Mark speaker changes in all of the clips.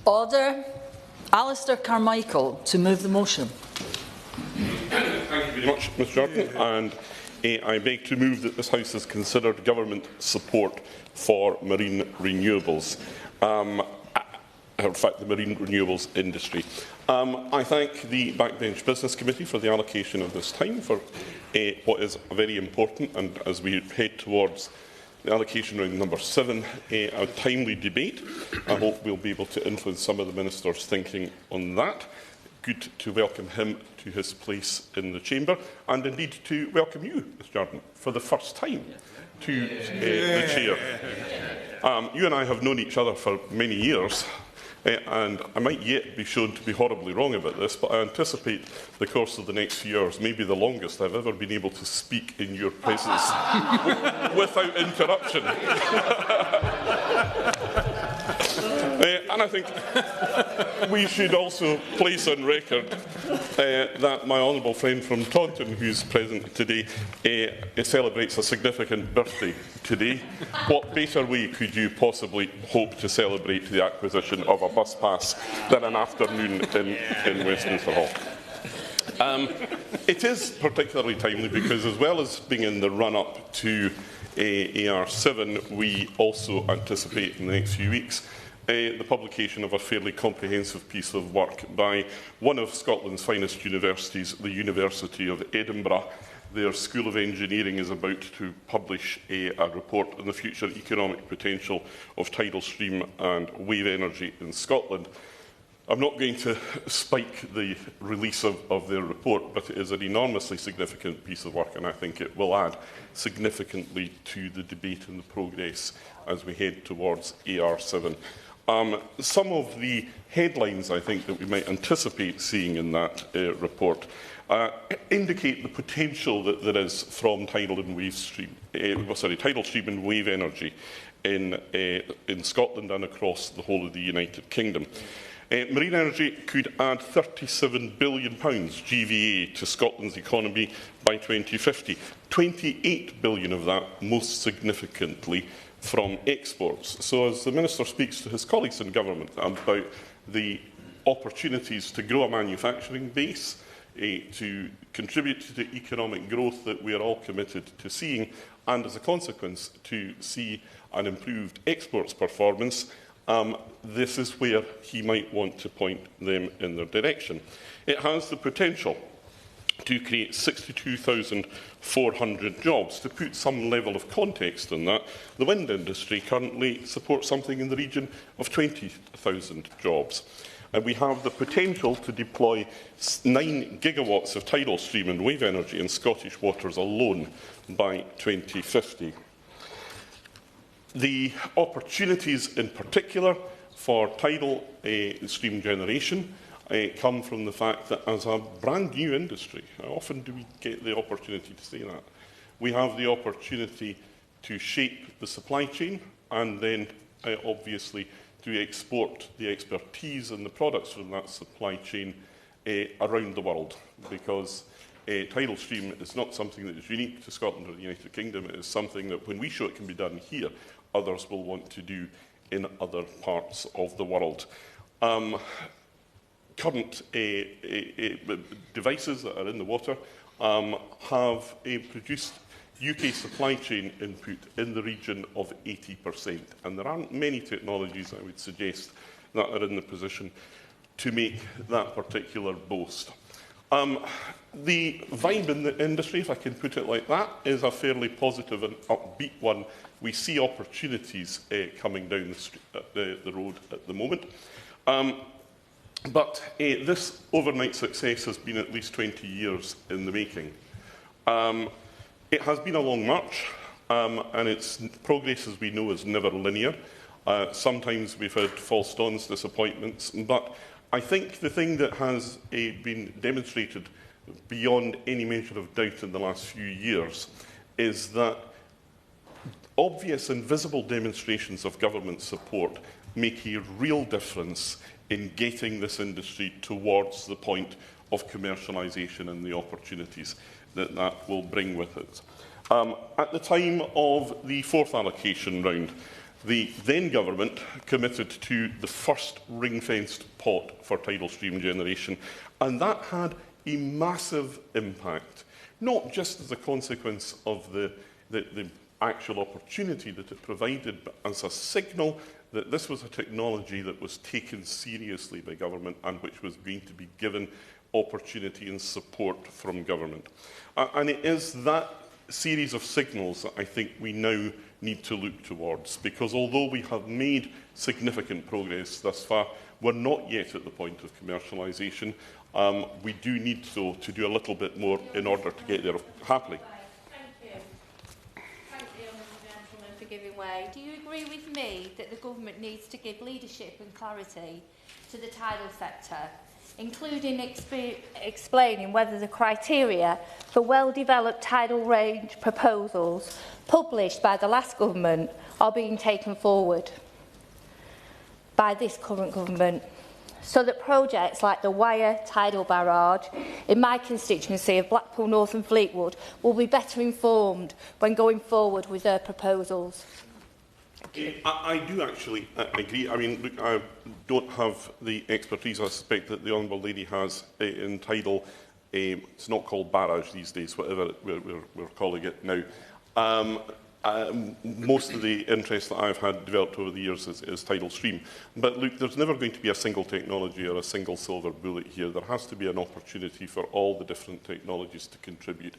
Speaker 1: Order. Alistair Carmichael to move the motion.
Speaker 2: Thank you very much, Ms Jordan. And I beg to move that this House has considered government support for marine renewables. In fact, the marine renewables industry. I thank the Backbench Business Committee for the allocation of this time for what is very important, and as we head towards the allocation round number 7, a timely debate. I hope we'll be able to influence some of the Minister's thinking on that. Good to welcome him to his place in the Chamber, and indeed to welcome you, Ms Jordan, for the first time to the Chair. You and I have known each other for many years, and I might yet be shown to be horribly wrong about this, but I anticipate the course of the next few years may be the longest I've ever been able to speak in your presence without interruption. And I think we should also place on record that my honourable friend from Taunton, who is present today, celebrates a significant birthday today. What better way could you possibly hope to celebrate the acquisition of a bus pass than an afternoon in Westminster Hall? It is particularly timely because, as well as being in the run-up to AR7, we also anticipate in the next few weeks the publication of a fairly comprehensive piece of work by one of Scotland's finest universities, the University of Edinburgh. Their School of Engineering is about to publish a report on the future economic potential of tidal stream and wave energy in Scotland. I'm not going to spike the release of their report, but it is an enormously significant piece of work, and I think it will add significantly to the debate and the progress as we head towards AR7. Some of the headlines, I think, that we might anticipate seeing in that report indicate the potential that there is from tidal stream and wave energy in Scotland and across the whole of the United Kingdom. Marine energy could add £37 billion GVA to Scotland's economy by 2050. £28 billion of that, most significantly, from exports. So as the Minister speaks to his colleagues in government about the opportunities to grow a manufacturing base, to contribute to the economic growth that we are all committed to seeing, and as a consequence to see an improved exports performance, this is where he might want to point them in their direction. It has the potential to create 62,400 jobs. To put some level of context on that, the wind industry currently supports something in the region of 20,000 jobs. And we have the potential to deploy 9 gigawatts of tidal stream and wave energy in Scottish waters alone by 2050. The opportunities in particular for tidal stream generation come from the fact that as a brand new industry, how often do we get the opportunity to say that? We have the opportunity to shape the supply chain and then obviously to export the expertise and the products from that supply chain around the world, because tidal stream is not something that is unique to Scotland or the United Kingdom. It is something that when we show it can be done here, others will want to do in other parts of the world. Current devices that are in the water have produced UK supply chain input in the region of 80%. And there aren't many technologies, I would suggest, that are in the position to make that particular boast. The vibe in the industry, if I can put it like that, is a fairly positive and upbeat one. We see opportunities coming down the road at the moment. But this overnight success has been at least 20 years in the making. It has been a long march, and its progress, as we know, is never linear. Sometimes we've had false dawns, disappointments, but I think the thing that has been demonstrated beyond any measure of doubt in the last few years is that obvious and visible demonstrations of government support make a real difference in getting this industry towards the point of commercialisation and the opportunities that that will bring with it. At the time of the 4th allocation round, The then government committed to the first ring-fenced pot for tidal stream generation, and that had a massive impact, not just as a consequence of the actual opportunity that it provided, but as a signal that this was a technology that was taken seriously by government and which was going to be given opportunity and support from government. And it is that series of signals that I think we now need to look towards, because although we have made significant progress thus far, we're not yet at the point of commercialisation. We do need, though, to do a little bit more in order to get there happily.
Speaker 3: Thank you. Thank you, Mr. Gentleman, for giving way. Do you agree with me that the government needs to give leadership and clarity to the tidal sector, including explaining whether the criteria for well-developed tidal range proposals published by the last government are being taken forward by this current government, so that projects like the Wyre Tidal Barrage in my constituency of Blackpool North and Fleetwood will be better informed when going forward with their proposals?
Speaker 2: I do actually agree. I mean, look, I don't have the expertise I suspect that the Honourable Lady has in tidal. It's not called barrage these days, whatever we're calling it now. Most of the interest that I've had developed over the years is tidal stream. But look, there's never going to be a single technology or a single silver bullet here. There has to be an opportunity for all the different technologies to contribute.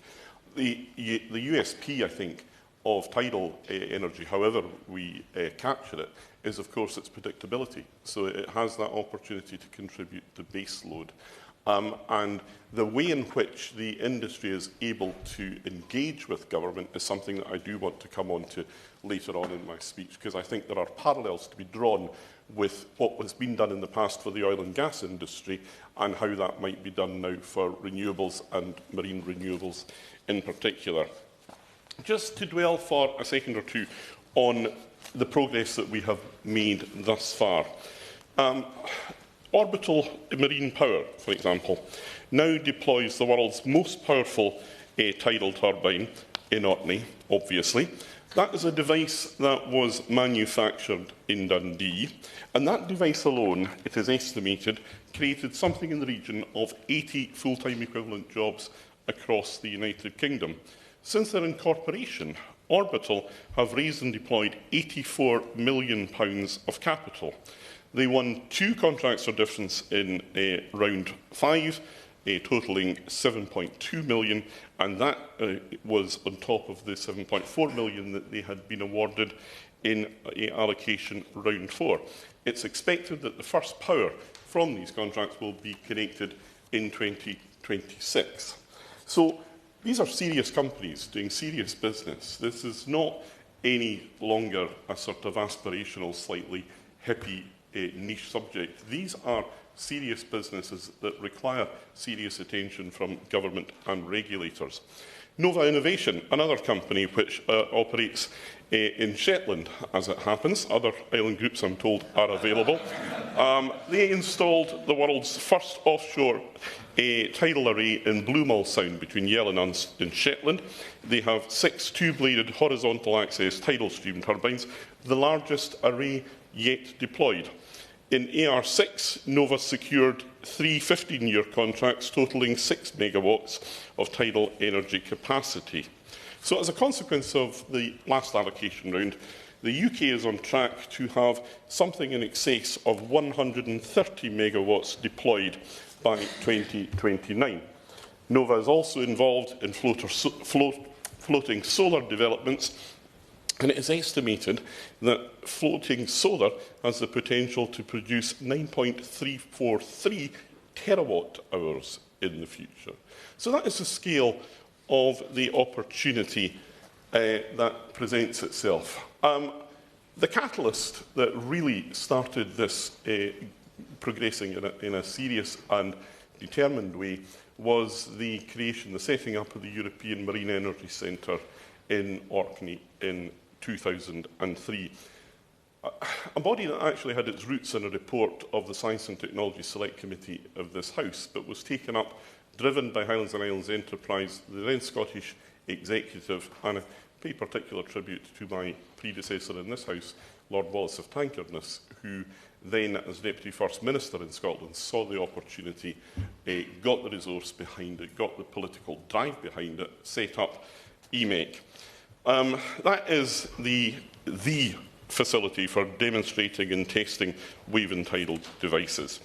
Speaker 2: The USP, I think, of tidal energy, however we capture it, is of course its predictability. So it has that opportunity to contribute to base load. And the way in which the industry is able to engage with government is something that I do want to come on to later on in my speech, because I think there are parallels to be drawn with what has been done in the past for the oil and gas industry and how that might be done now for renewables and marine renewables in particular. Just to dwell for a second or two on the progress that we have made thus far. Orbital Marine Power, for example, now deploys the world's most powerful tidal turbine in Orkney, obviously. That is a device that was manufactured in Dundee, and that device alone, it is estimated, created something in the region of 80 full-time equivalent jobs across the United Kingdom. Since their incorporation, Orbital have raised and deployed £84 million of capital. They won 2 contracts for difference in round 5, totalling £7.2 million, and that was on top of the £7.4 million that they had been awarded in allocation round 4. It's expected that the first power from these contracts will be connected in 2026. So these are serious companies doing serious business. This is not any longer a sort of aspirational, slightly hippie niche subject. These are serious businesses that require serious attention from government and regulators. Nova Innovation, another company which operates in Shetland, as it happens. Other island groups, I'm told, are available. They installed the world's first offshore tidal array in Blue Sound between Yell and Unst in Shetland. They have 6 two-bladed horizontal access tidal stream turbines, the largest array yet deployed. In AR6, Nova secured 3 15-year contracts totalling 6 megawatts of tidal energy capacity. So as a consequence of the last allocation round, the UK is on track to have something in excess of 130 megawatts deployed by 2029. Nova is also involved in floating solar developments, and it is estimated that floating solar has the potential to produce 9.343 terawatt-hours in the future. So that is the scale of the opportunity that presents itself. The catalyst that really started this progressing in a serious and determined way was the creation, the setting up of the European Marine Energy Centre in Orkney in 2003. A body that actually had its roots in a report of the Science and Technology Select Committee of this House, but was taken up, driven by Highlands and Islands Enterprise, the then Scottish executive, and I pay particular tribute to my predecessor in this House, Lord Wallace of Tankerness, who then, as Deputy First Minister in Scotland, saw the opportunity, got the resource behind it, got the political drive behind it, set up EMEC. That is the facility for demonstrating and testing wave-entitled devices.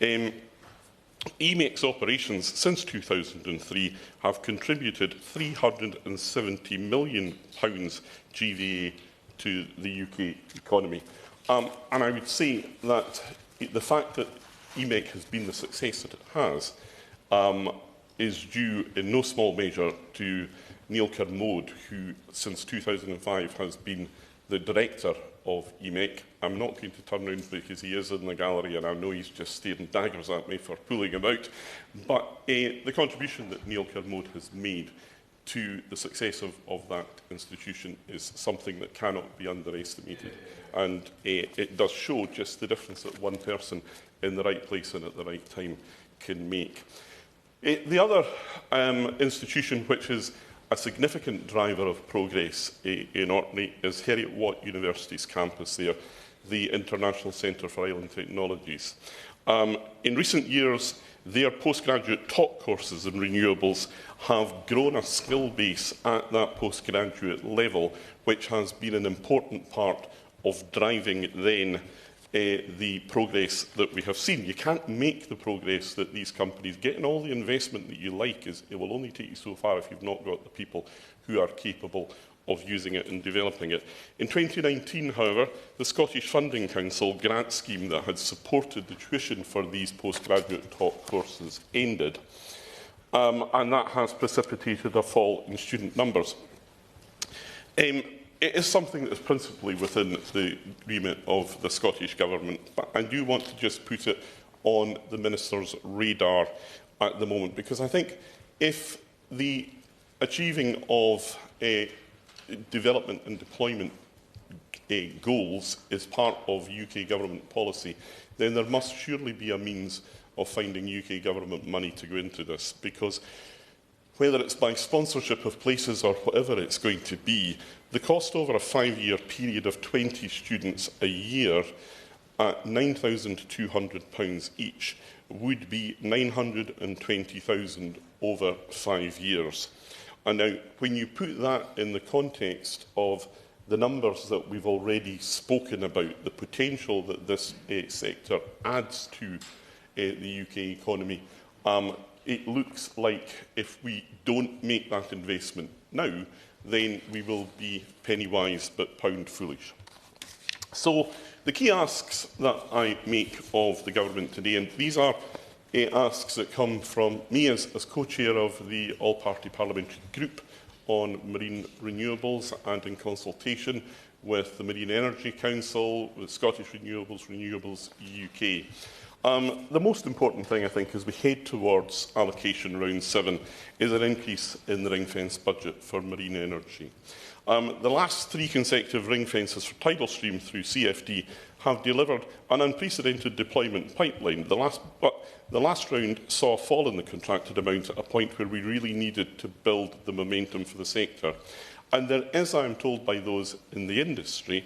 Speaker 2: EMEC's operations since 2003 have contributed £370 million GVA to the UK economy. And I would say that the fact that EMEC has been the success that it has is due in no small measure to Neil Kermode, who since 2005 has been the director of EMEC. I'm not going to turn round because he is in the gallery and I know he's just staring daggers at me for pulling him out. But the contribution that Neil Kermode has made to the success of that institution is something that cannot be underestimated. And it does show just the difference that one person in the right place and at the right time can make. The other institution which is a significant driver of progress in Orkney is Heriot-Watt University's campus there, the International Centre for Island Technologies. In recent years, their postgraduate top courses in renewables have grown a skill base at that postgraduate level, which has been an important part of driving then the progress that we have seen. You can't make the progress that these companies get, and all the investment that you like it will only take you so far if you've not got the people who are capable of using it and developing it. In 2019, however, the Scottish Funding Council grant scheme that had supported the tuition for these postgraduate top courses ended, and that has precipitated a fall in student numbers. It is something that is principally within the remit of the Scottish Government, but I do want to just put it on the Minister's radar at the moment, because I think if the achieving of development and deployment goals is part of UK Government policy, then there must surely be a means of finding UK Government money to go into this, because whether it's by sponsorship of places or whatever it's going to be, the cost over a 5-year period of 20 students a year at £9,200 each would be £920,000 over 5 years. And now, when you put that in the context of the numbers that we've already spoken about, the potential that this sector adds to the UK economy, it looks like if we don't make that investment now, then we will be penny wise but pound foolish. So the key asks that I make of the Government today, and these are asks that come from me as co-chair of the All-Party Parliamentary Group on Marine Renewables, and in consultation with the Marine Energy Council, with Scottish Renewables UK. The most important thing, I think, as we head towards allocation round 7 is an increase in the ring-fence budget for marine energy. The last 3 consecutive ring fences for tidal stream through CFD have delivered an unprecedented deployment pipeline. The last round saw a fall in the contracted amount at a point where we really needed to build the momentum for the sector. And there is, I am told by those in the industry,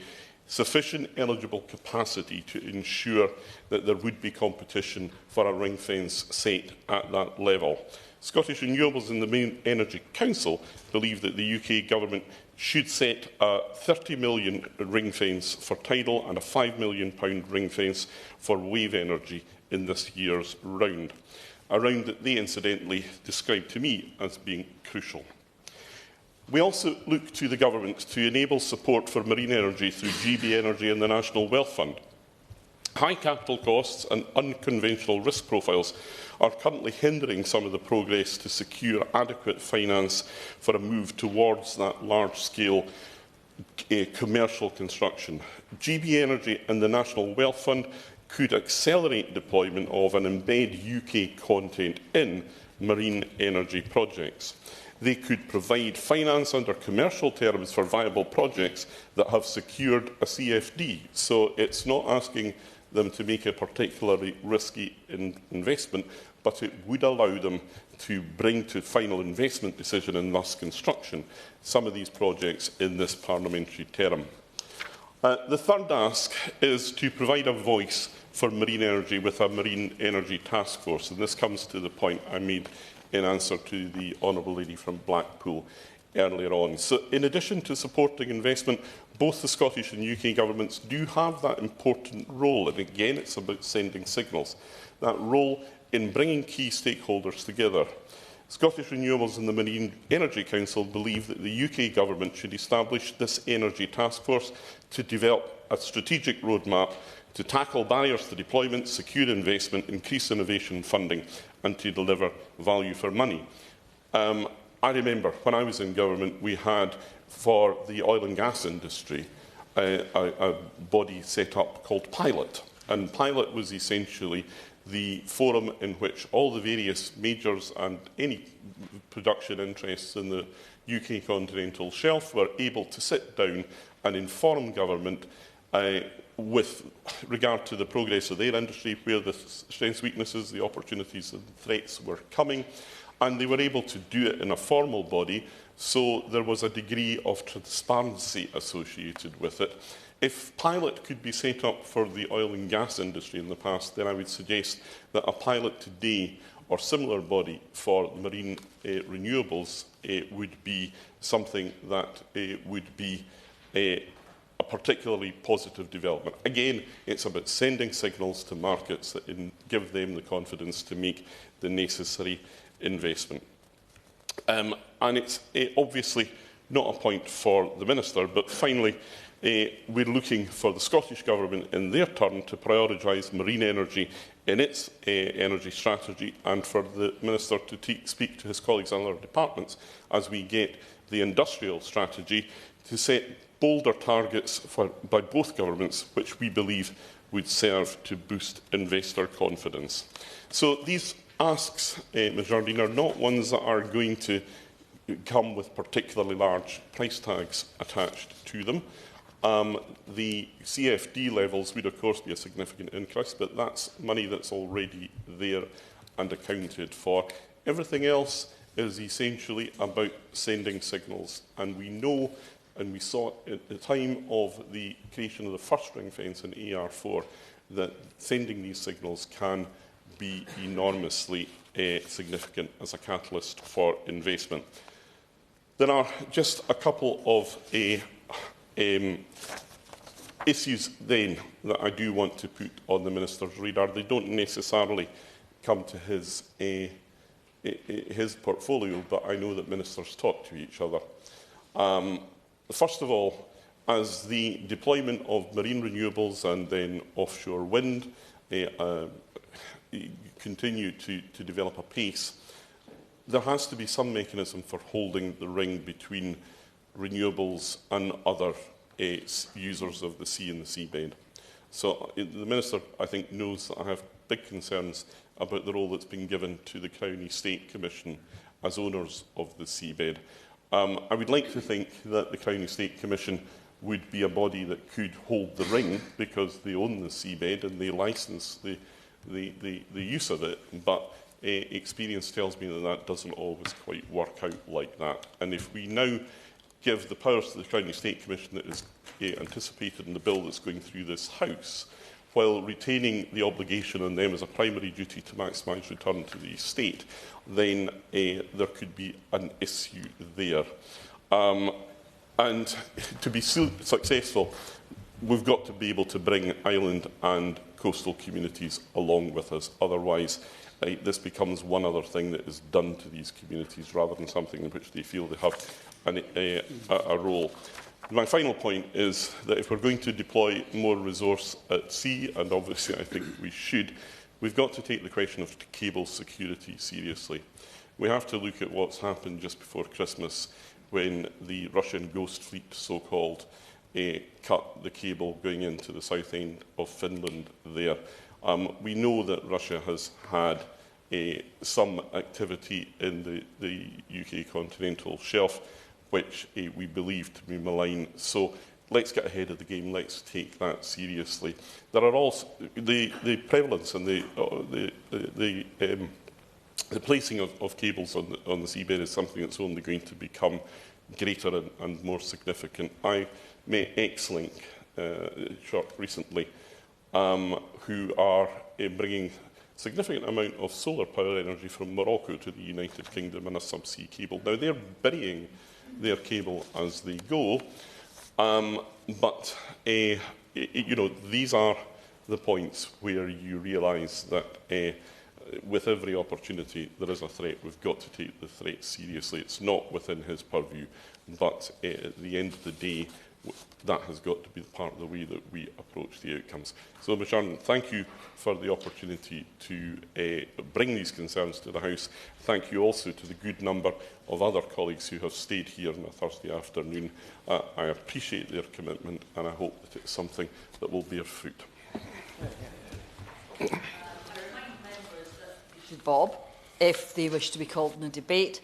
Speaker 2: sufficient eligible capacity to ensure that there would be competition for a ring fence set at that level. Scottish Renewables and the Marine Energy Council believe that the UK Government should set a £30 million ring fence for tidal and a £5 million ring fence for wave energy in this year's round, a round that they incidentally described to me as being crucial. We also look to the Government to enable support for marine energy through GB Energy and the National Wealth Fund. High capital costs and unconventional risk profiles are currently hindering some of the progress to secure adequate finance for a move towards that large-scale commercial construction. GB Energy and the National Wealth Fund could accelerate deployment of and embed UK content in marine energy projects. They could provide finance under commercial terms for viable projects that have secured a CFD. So it's not asking them to make a particularly risky investment, but it would allow them to bring to final investment decision and thus construction some of these projects in this parliamentary term. The third ask is to provide a voice for marine energy with a marine energy task force, and this comes to the point I made in answer to the Honourable Lady from Blackpool earlier on. So, in addition to supporting investment, both the Scottish and UK governments do have that important role, and again it's about sending signals. That role in bringing key stakeholders together. Scottish Renewables and the Marine Energy Council believe that the UK government should establish this energy task force to develop a strategic roadmap to tackle barriers to deployment, secure investment, increase innovation funding, and to deliver value for money. I remember when I was in government, we had for the oil and gas industry a body set up called Pilot, and Pilot was essentially the forum in which all the various majors and any production interests in the UK continental shelf were able to sit down and inform government with regard to the progress of their industry, where the strengths, weaknesses, the opportunities and threats were coming, and they were able to do it in a formal body, so there was a degree of transparency associated with it. If Pilot could be set up for the oil and gas industry in the past, then I would suggest that a Pilot today or similar body for marine renewables would be something that would be a particularly positive development. Again, it's about sending signals to markets that give them the confidence to make the necessary investment. And it's obviously not a point for the Minister, but finally, we're looking for the Scottish Government in their turn to prioritise marine energy in its energy strategy, and for the Minister to speak to his colleagues in other departments as we get the industrial strategy to set bolder targets by both governments, which we believe would serve to boost investor confidence. So these asks, Ms Jardine, are not ones that are going to come with particularly large price tags attached to them. The CFD levels would of course be a significant increase, but that's money that's already there and accounted for. Everything else is essentially about sending signals, and we know, and we saw at the time of the creation of the first ring fence in AR4, that sending these signals can be enormously significant as a catalyst for investment. There are just a couple of issues then that I do want to put on the Minister's radar. They don't necessarily come to his portfolio, but I know that ministers talk to each other. First of all, as the deployment of marine renewables and then offshore wind continue to develop apace, there has to be some mechanism for holding the ring between renewables and other users of the sea and the seabed. So the Minister, I think, knows that I have big concerns about the role that's been given to the Crown Estate Commission as owners of the seabed. I would like to think that the Crown Estate Commission would be a body that could hold the ring because they own the seabed and they licence the use of it, but experience tells me that that doesn't always quite work out like that. And if we now give the powers to the Crown Estate Commission that is anticipated in the bill that's going through this House, while retaining the obligation on them as a primary duty to maximise return to the estate, then there could be an issue there. And to be successful, we've got to be able to bring island and coastal communities along with us. Otherwise, this becomes one other thing that is done to these communities rather than something in which they feel they have a role. My final point is that if we're going to deploy more resource at sea, and obviously I think we should, we've got to take the question of cable security seriously. We have to look at what's happened just before Christmas when the Russian ghost fleet, so-called, cut the cable going into the south end of Finland there. We know that Russia has had some activity in the UK continental shelf, which we believe to be malign. So let's get ahead of the game. Let's take that seriously. There are also the prevalence and the the placing of cables on the seabed is something that's only going to become greater and more significant. I met X-Link recently, who are bringing a significant amount of solar power energy from Morocco to the United Kingdom in a subsea cable. Now, they're burying their cable as they go, but you know, these are the points where you realise that with every opportunity there is a threat. We've got to take the threat seriously. It's not within his purview, but at the end of the day, that has got to be part of the way that we approach the outcomes. So, Mr Chairman, thank you for the opportunity to bring these concerns to the House. Thank you also to the good number of other colleagues who have stayed here on a Thursday afternoon. I appreciate their commitment, and I hope that it's something that will bear fruit.
Speaker 1: Bob, if they wish to be called in a debate.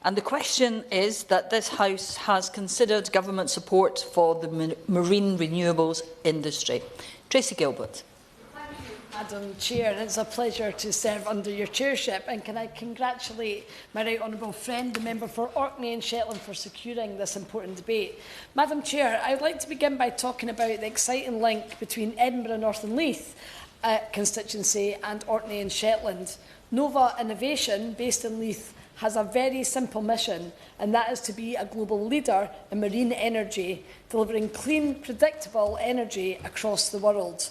Speaker 1: And the question is that this House has considered government support for the marine renewables industry. Tracy Gilbert.
Speaker 4: Thank you, Madam Chair. And it's a pleasure to serve under your chairship. And can I congratulate my right honourable friend, the member for Orkney and Shetland, for securing this important debate. Madam Chair, I would like to begin by talking about the exciting link between Edinburgh North and Leith constituency and Orkney and Shetland. Nova Innovation, based in Leith, has a very simple mission, and that is to be a global leader in marine energy, delivering clean, predictable energy across the world.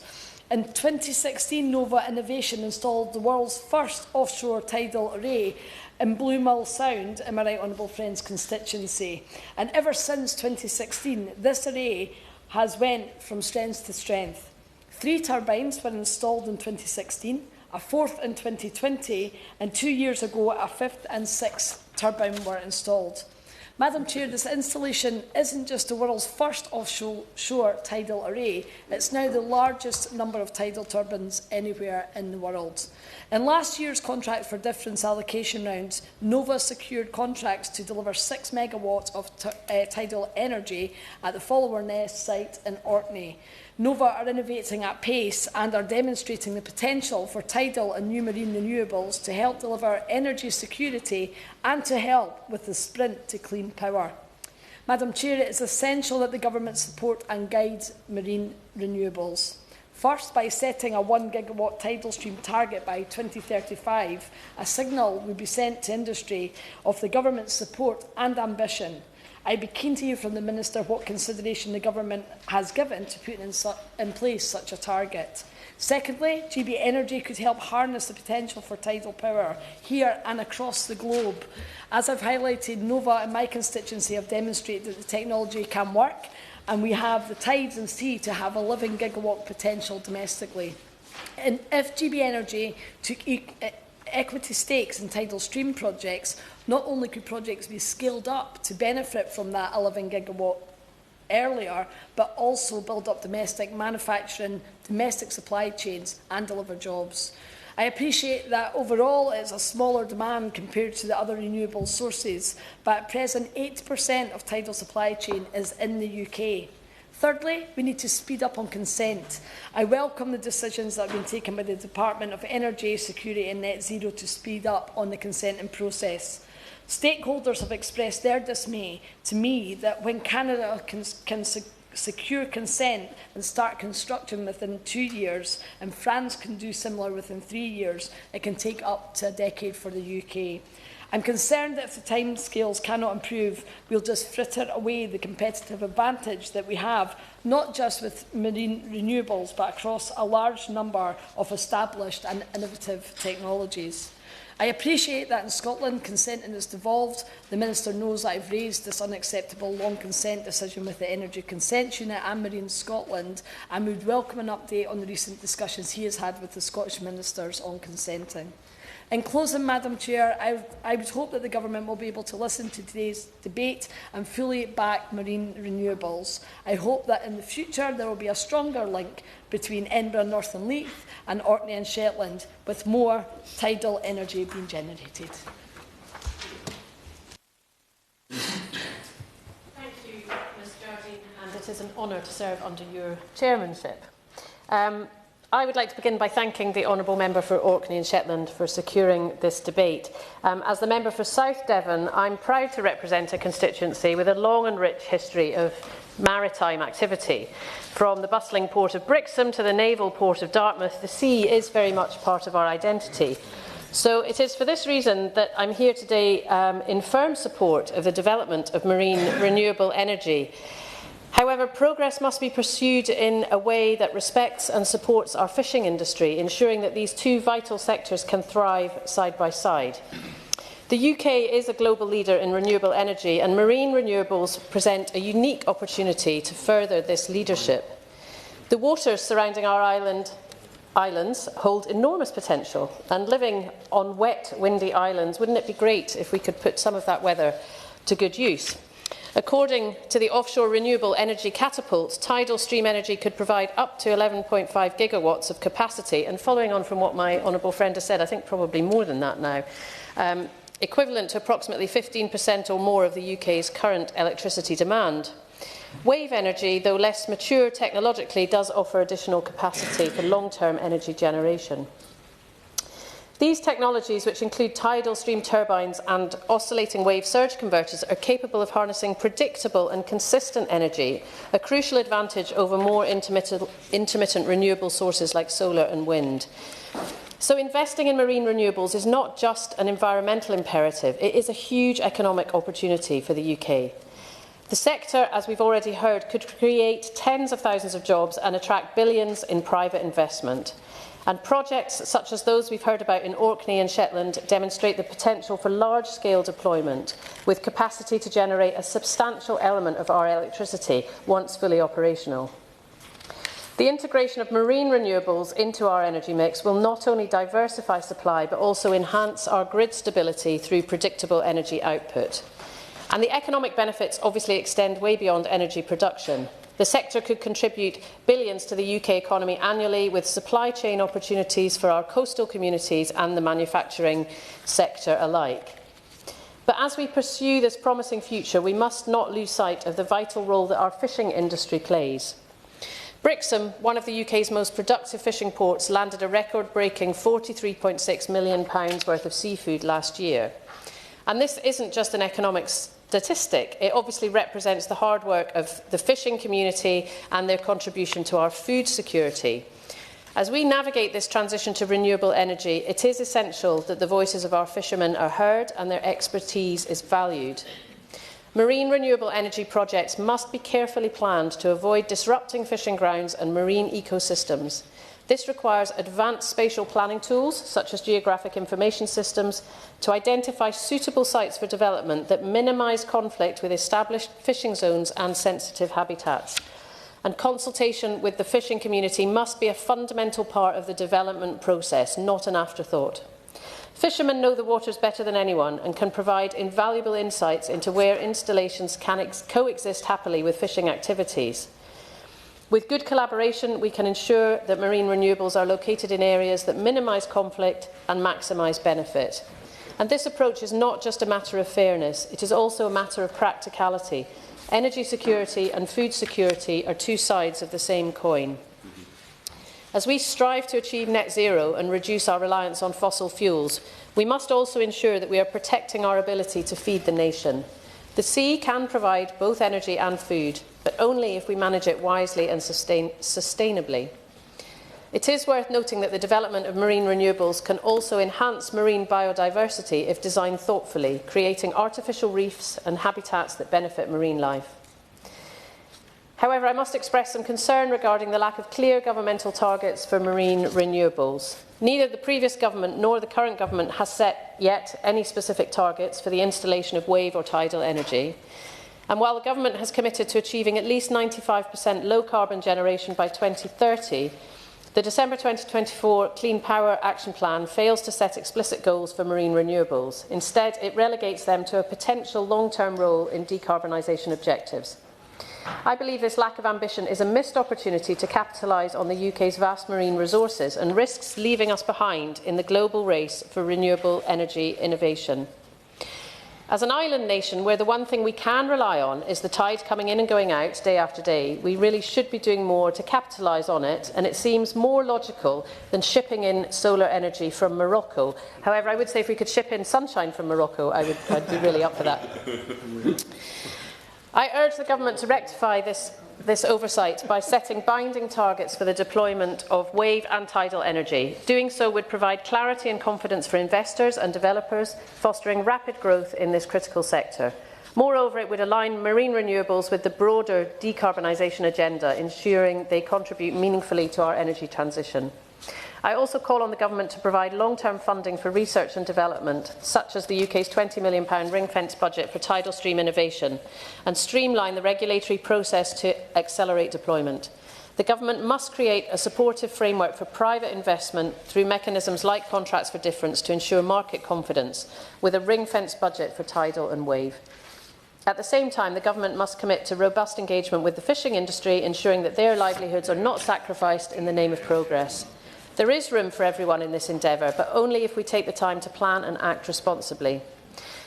Speaker 4: In 2016, Nova Innovation installed the world's first offshore tidal array in Blue Mull Sound, in my right honourable friend's constituency. And ever since 2016, this array has went from strength to strength. 3 turbines were installed in 2016, a 4th in 2020, and 2 years ago a 5th and 6th turbine were installed. Madam Chair, this installation isn't just the world's first offshore tidal array, it's now the largest number of tidal turbines anywhere in the world. In last year's Contract for Difference allocation rounds, Nova secured contracts to deliver 6 megawatts of tidal energy at the Follower Nest site in Orkney. Nova are innovating at pace and are demonstrating the potential for tidal and new marine renewables to help deliver energy security and to help with the sprint to clean power. Madam Chair, it is essential that the government support and guide marine renewables. First, by setting a 1 gigawatt tidal stream target by 2035, a signal will be sent to industry of the government's support and ambition. I'd be keen to hear from the Minister what consideration the Government has given to putting in place such a target. Secondly, GB Energy could help harness the potential for tidal power here and across the globe. As I've highlighted, Nova and my constituency have demonstrated that the technology can work, and we have the tides and sea to have 11 gigawatt potential domestically. And if GB Energy took equity stakes in tidal stream projects, not only could projects be scaled up to benefit from that 11 gigawatt earlier, but also build up domestic manufacturing, domestic supply chains and deliver jobs. I appreciate that overall it's a smaller demand compared to the other renewable sources, but at present 80% of tidal supply chain is in the UK. Thirdly, we need to speed up on consent. I welcome the decisions that have been taken by the Department of Energy, Security and Net Zero to speed up on the consenting process. Stakeholders have expressed their dismay to me that when Canada can secure consent and start construction within 2 years, and France can do similar within 3 years, it can take up to a decade for the UK. I'm concerned that if the timescales cannot improve, we'll just fritter away the competitive advantage that we have, not just with marine renewables, but across a large number of established and innovative technologies. I appreciate that in Scotland, consenting has devolved. The Minister knows that I've raised this unacceptable long consent decision with the Energy Consent Unit and Marine Scotland, and would welcome an update on the recent discussions he has had with the Scottish Ministers on consenting. In closing, Madam Chair, I would hope that the Government will be able to listen to today's debate and fully back marine renewables. I hope that in the future there will be a stronger link between Edinburgh North and Leith and Orkney and Shetland, with more tidal energy being generated.
Speaker 5: Thank you, Ms Jardine, and it is an honour to serve under your chairmanship. I would like to begin by thanking the Honourable Member for Orkney and Shetland for securing this debate. As the Member for South Devon, I'm proud to represent a constituency with a long and rich history of maritime activity. From the bustling port of Brixham to the naval port of Dartmouth, the sea is very much part of our identity. So it is for this reason that I'm here today in firm support of the development of marine renewable energy. However, progress must be pursued in a way that respects and supports our fishing industry, ensuring that these two vital sectors can thrive side by side. The UK is a global leader in renewable energy, and marine renewables present a unique opportunity to further this leadership. The waters surrounding our islands hold enormous potential, and living on wet, windy islands, wouldn't it be great if we could put some of that weather to good use? According to the Offshore Renewable Energy Catapult, tidal stream energy could provide up to 11.5 gigawatts of capacity, and following on from what my honourable friend has said, I think probably more than that now, equivalent to approximately 15% or more of the UK's current electricity demand. Wave energy, though less mature technologically, does offer additional capacity for long-term energy generation. These technologies, which include tidal stream turbines and oscillating wave surge converters, are capable of harnessing predictable and consistent energy, a crucial advantage over more intermittent renewable sources like solar and wind. So investing in marine renewables is not just an environmental imperative, it is a huge economic opportunity for the UK. The sector, as we've already heard, could create tens of thousands of jobs and attract billions in private investment. And projects such as those we've heard about in Orkney and Shetland demonstrate the potential for large-scale deployment, with capacity to generate a substantial element of our electricity once fully operational. The integration of marine renewables into our energy mix will not only diversify supply, but also enhance our grid stability through predictable energy output. And the economic benefits obviously extend way beyond energy production. The sector could contribute billions to the UK economy annually, with supply chain opportunities for our coastal communities and the manufacturing sector alike. But as we pursue this promising future, we must not lose sight of the vital role that our fishing industry plays. Brixham, one of the UK's most productive fishing ports, landed a record-breaking £43.6 million worth of seafood last year. And this isn't just an economic statistic, it obviously represents the hard work of the fishing community and their contribution to our food security. As we navigate this transition to renewable energy, it is essential that the voices of our fishermen are heard and their expertise is valued. Marine renewable energy projects must be carefully planned to avoid disrupting fishing grounds and marine ecosystems. This requires advanced spatial planning tools, such as geographic information systems, to identify suitable sites for development that minimise conflict with established fishing zones and sensitive habitats. And consultation with the fishing community must be a fundamental part of the development process, not an afterthought. Fishermen know the waters better than anyone and can provide invaluable insights into where installations can coexist happily with fishing activities. With good collaboration, we can ensure that marine renewables are located in areas that minimise conflict and maximise benefit. And this approach is not just a matter of fairness, it is also a matter of practicality. Energy security and food security are two sides of the same coin. As we strive to achieve net zero and reduce our reliance on fossil fuels, we must also ensure that we are protecting our ability to feed the nation. The sea can provide both energy and food, but only if we manage it wisely and sustainably. It is worth noting that the development of marine renewables can also enhance marine biodiversity if designed thoughtfully, creating artificial reefs and habitats that benefit marine life. However, I must express some concern regarding the lack of clear governmental targets for marine renewables. Neither the previous government nor the current government has set yet any specific targets for the installation of wave or tidal energy. And while the government has committed to achieving at least 95% low-carbon generation by 2030, the December 2024 Clean Power Action Plan fails to set explicit goals for marine renewables. Instead, it relegates them to a potential long-term role in decarbonisation objectives. I believe this lack of ambition is a missed opportunity to capitalise on the UK's vast marine resources and risks leaving us behind in the global race for renewable energy innovation. As an island nation, where the one thing we can rely on is the tide coming in and going out day after day, we really should be doing more to capitalise on it, and it seems more logical than shipping in solar energy from Morocco. However, I would say if we could ship in sunshine from Morocco, I'd be really up for that. I urge the government to rectify this oversight by setting binding targets for the deployment of wave and tidal energy. Doing so would provide clarity and confidence for investors and developers, fostering rapid growth in this critical sector. Moreover, it would align marine renewables with the broader decarbonisation agenda, ensuring they contribute meaningfully to our energy transition. I also call on the government to provide long-term funding for research and development, such as the UK's £20 million ring-fence budget for tidal stream innovation, and streamline the regulatory process to accelerate deployment. The government must create a supportive framework for private investment through mechanisms like contracts for difference to ensure market confidence, with a ring-fence budget for tidal and wave. At the same time, the government must commit to robust engagement with the fishing industry, ensuring that their livelihoods are not sacrificed in the name of progress. There is room for everyone in this endeavour, but only if we take the time to plan and act responsibly.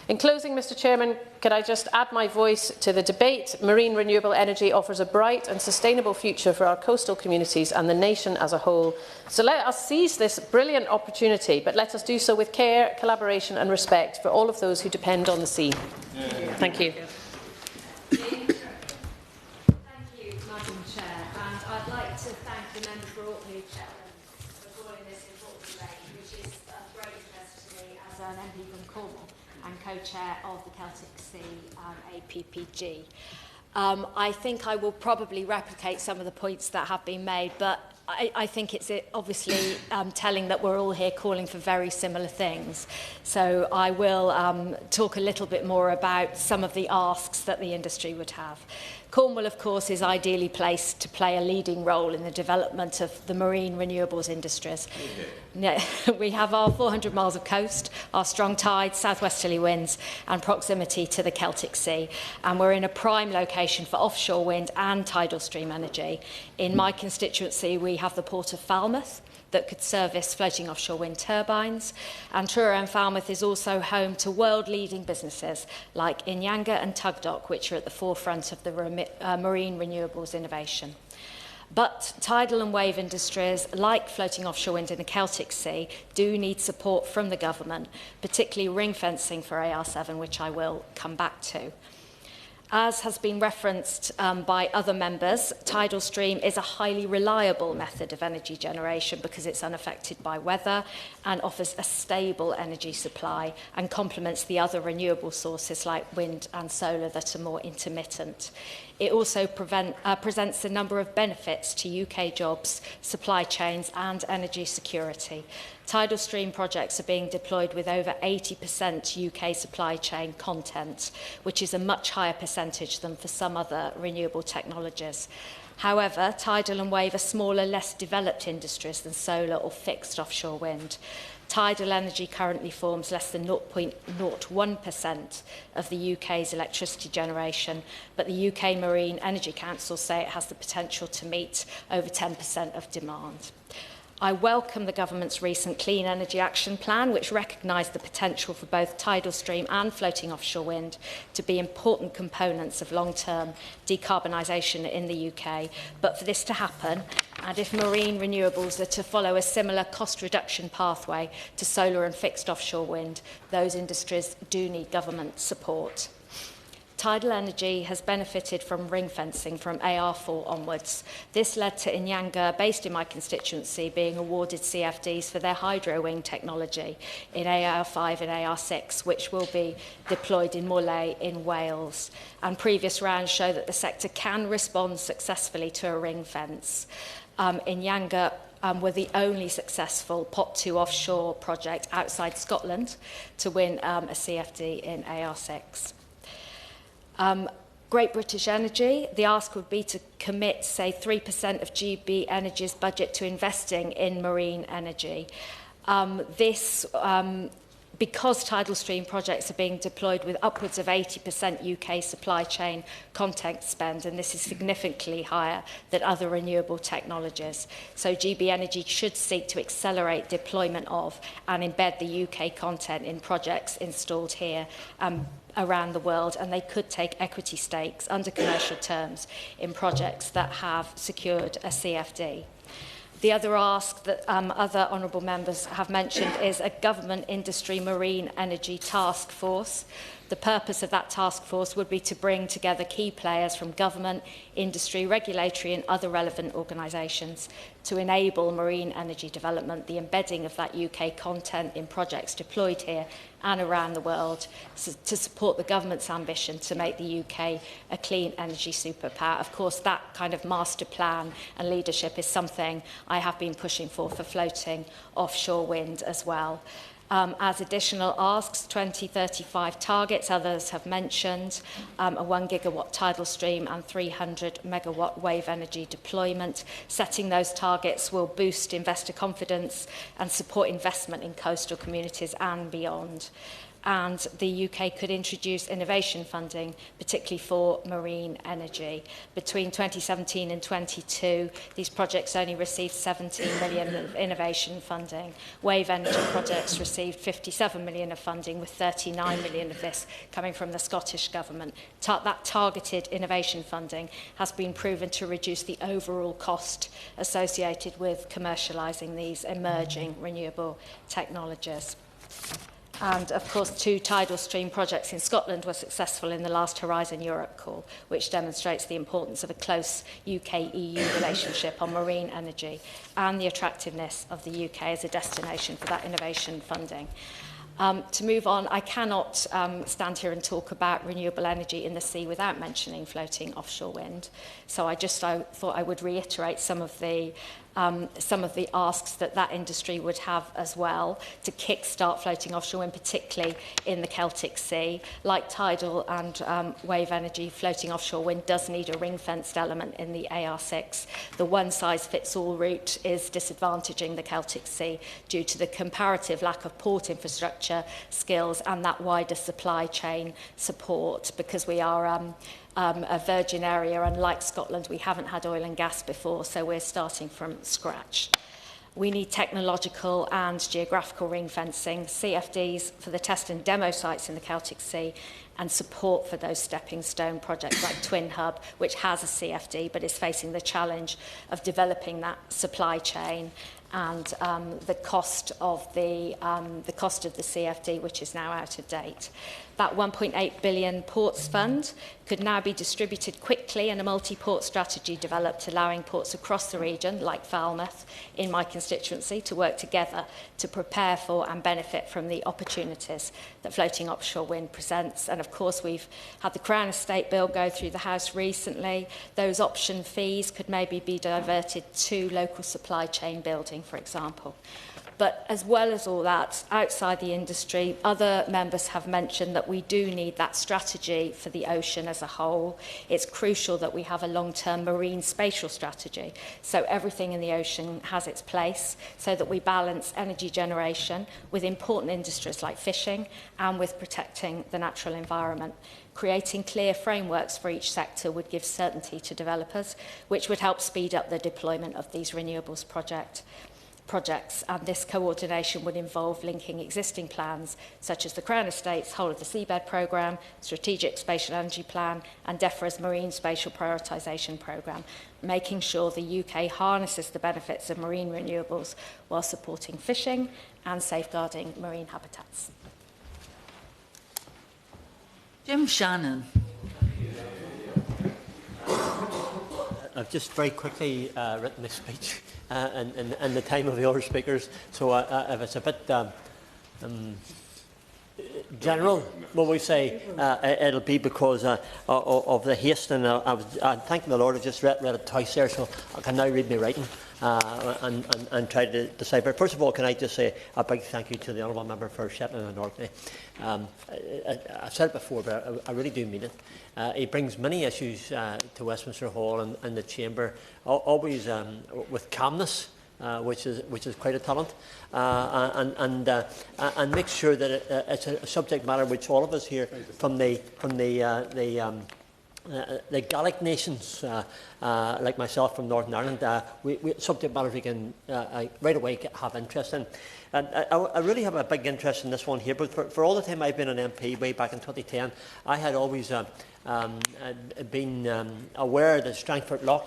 Speaker 5: In closing, Mr Chairman, could I just add my voice to the debate? Marine renewable energy offers a bright and sustainable future for our coastal communities and the nation as a whole. So let us seize this brilliant opportunity, but let us do so with care, collaboration and respect for all of those who depend on the sea. Thank you.
Speaker 3: Thank you, Madam Chair, and I'd like to thank the member for Orkney for calling this important debate, which is of great interest to me as an MP from Cornwall and co-chair of the Celtic Sea APPG. I think I will probably replicate some of the points that have been made, but I think it's obviously telling that we're all here calling for very similar things. So I will talk a little bit more about some of the asks that the industry would have. Cornwall, of course, is ideally placed to play a leading role in the development of the marine renewables industries. We have our 400 miles of coast, our strong tides, southwesterly winds and proximity to the Celtic Sea. And we're in a prime location for offshore wind and tidal stream energy. In my constituency, we have the port of Falmouth that could service floating offshore wind turbines. And Truro and Falmouth is also home to world-leading businesses like Inyanga and Tugdock, which are at the forefront of the marine renewables innovation. But tidal and wave industries, like floating offshore wind in the Celtic Sea, do need support from the government, particularly ring fencing for AR7, which I will come back to. As has been referenced by other members, tidal stream is a highly reliable method of energy generation because it's unaffected by weather and offers a stable energy supply and complements the other renewable sources like wind and solar that are more intermittent. It also presents a number of benefits to UK jobs, supply chains and energy security. Tidal stream projects are being deployed with over 80% UK supply chain content, which is a much higher percentage than for some other renewable technologies. However, tidal and wave are smaller, less developed industries than solar or fixed offshore wind. Tidal energy currently forms less than 0.01% of the UK's electricity generation, but the UK Marine Energy Council say it has the potential to meet over 10% of demand. I welcome the government's recent Clean Energy Action Plan, which recognised the potential for both tidal stream and floating offshore wind to be important components of long-term decarbonisation in the UK. But for this to happen, and if marine renewables are to follow a similar cost reduction pathway to solar and fixed offshore wind, those industries do need government support. Tidal energy has benefited from ring fencing from AR4 onwards. This led to Inyanga, based in my constituency, being awarded CFDs for their hydro wing technology in AR5 and AR6, which will be deployed in Morlaix in Wales. And previous rounds show that the sector can respond successfully to a ring fence. Inyanga were the only successful POP2 offshore project outside Scotland to win a CFD in AR6. Great British Energy, the ask would be to commit, say, 3% of GB Energy's budget to investing in marine energy. This
Speaker 6: because tidal stream projects are being deployed with upwards of 80% UK supply chain content spend, and this is significantly higher than other renewable technologies. So GB Energy should seek to accelerate deployment of and embed the UK content in projects installed here around the world, and they could take equity stakes under commercial terms in projects that have secured a CFD. The other ask that other honourable members have mentioned is a government industry marine energy task force. The purpose of that task force would be to bring together key players from government, industry, regulatory and other relevant organisations to enable marine energy development, the embedding of that UK content in projects deployed here and around the world to support the government's ambition to make the UK a clean energy superpower. Of course, that kind of master plan and leadership is something I have been pushing for floating offshore wind as well. As additional asks, 2035 targets, others have mentioned, a 1 gigawatt tidal stream and 300 megawatt wave energy deployment. Setting those targets will boost investor confidence and support investment in coastal communities and beyond. And the UK could introduce innovation funding, particularly for marine energy. Between 2017 and 22, these projects only received 17 million of innovation funding. Wave energy projects received 57 million of funding, with 39 million of this coming from the Scottish Government. That targeted innovation funding has been proven to reduce the overall cost associated with commercialising these emerging renewable technologies. And, of course, 2 tidal stream projects in Scotland were successful in the last Horizon Europe call, which demonstrates the importance of a close UK-EU relationship on marine energy and the attractiveness of the UK as a destination for that innovation funding. To move on, I cannot stand here and talk about renewable energy in the sea without mentioning floating offshore wind. So I thought I would reiterate some of the asks that industry would have as well to kickstart floating offshore wind, particularly in the Celtic Sea. Like tidal and wave energy, floating offshore wind does need a ring-fenced element in the AR6. The one-size-fits-all route is disadvantaging the Celtic Sea due to the comparative lack of port infrastructure skills and that wider supply chain support, because we are a virgin area, and like Scotland, we haven't had oil and gas before, so we're starting from scratch. We need technological and geographical ring fencing, CFDs for the test and demo sites in the Celtic Sea, and support for those stepping stone projects like Twin Hub, which has a CFD but is facing the challenge of developing that supply chain and the cost of the CFD, which is now out of date. That 1.8 billion ports fund could now be distributed quickly and a multi-port strategy developed, allowing ports across the region, like Falmouth in my constituency, to work together to prepare for and benefit from the opportunities that floating offshore wind presents. And of course, we've had the Crown Estate Bill go through the House recently. Those option fees could maybe be diverted to local supply chain building, for example. But as well as all that, outside the industry, other members have mentioned that we do need that strategy for the ocean as a whole. It's crucial that we have a long-term marine spatial strategy, so everything in the ocean has its place, so that we balance energy generation with important industries like fishing and with protecting the natural environment. Creating clear frameworks for each sector would give certainty to developers, which would help speed up the deployment of these renewables projects, and this coordination would involve linking existing plans such as the Crown Estate's Whole of the Seabed Programme, Strategic Spatial Energy Plan and DEFRA's Marine Spatial Prioritisation Programme, making sure the UK harnesses the benefits of marine renewables while supporting fishing and safeguarding marine habitats.
Speaker 1: Jim Shannon.
Speaker 7: I've just very quickly written this speech in the time of the other speakers, so if it's a bit general, what we say, it'll be because of the haste, and I'm thanking the Lord. I just read it twice there, so I can now read my writing and try to decipher. First of all, can I just say a big thank you to the honourable member for Shetland and Orkney. I've said it before, but I really do mean it. He brings many issues to Westminster Hall and the Chamber, always with calmness which is quite a talent, and make sure that it's a subject matter which all of us here from the Gaelic nations, like myself from Northern Ireland, subject matters we can right away have interest in. And I really have a big interest in this one here, but for all the time I've been an MP, way back in 2010, I had always been aware that Strangford Lough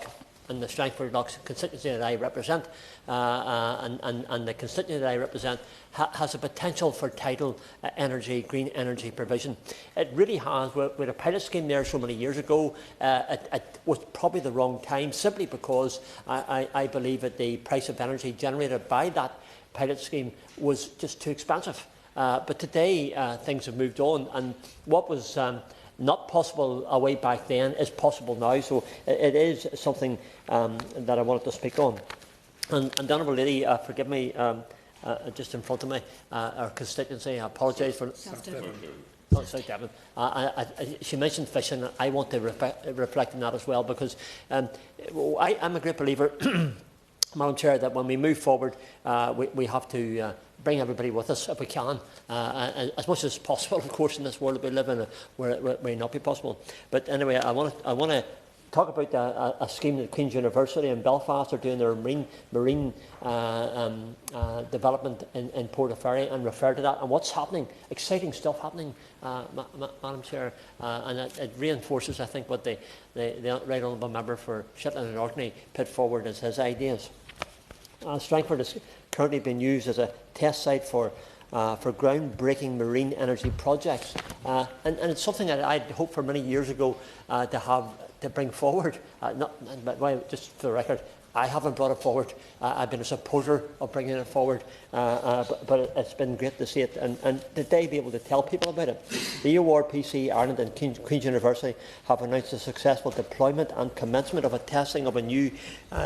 Speaker 7: and the Strangford Lough constituency that I represent, and the constituency that I represent, has a potential for tidal energy, green energy provision. It really has. With a pilot scheme there so many years ago, it was probably the wrong time, simply because I believe that the price of energy generated by that pilot scheme was just too expensive. But today things have moved on, and what was not possible way back then is possible now. So it is something that I wanted to speak on. And the Honourable Lady, forgive me, just in front of me, our constituency, I apologise for... South Devon. She mentioned fishing. I want to reflect on that as well, because I'm a great believer, Madam Chair, that when we move forward, we have to bring everybody with us if we can, as much as possible, of course, in this world that we live in, where it may not be possible. But anyway, I want to talk about a scheme that Queen's University in Belfast are doing, their marine development in Portaferry, and refer to that and what's happening. Exciting stuff happening, Madam Chair, and it reinforces, I think, what the Right Honourable Member for Shetland and Orkney put forward as his ideas. Strangford is currently being used as a test site for groundbreaking marine energy projects, and it's something that I'd hoped for many years ago to bring forward. Just for the record, I haven't brought it forward. I've been a supporter of bringing it forward, but it's been great to see it and today be able to tell people about it. The EORPC Ireland and Queen's University have announced the successful deployment and commencement of a testing of a new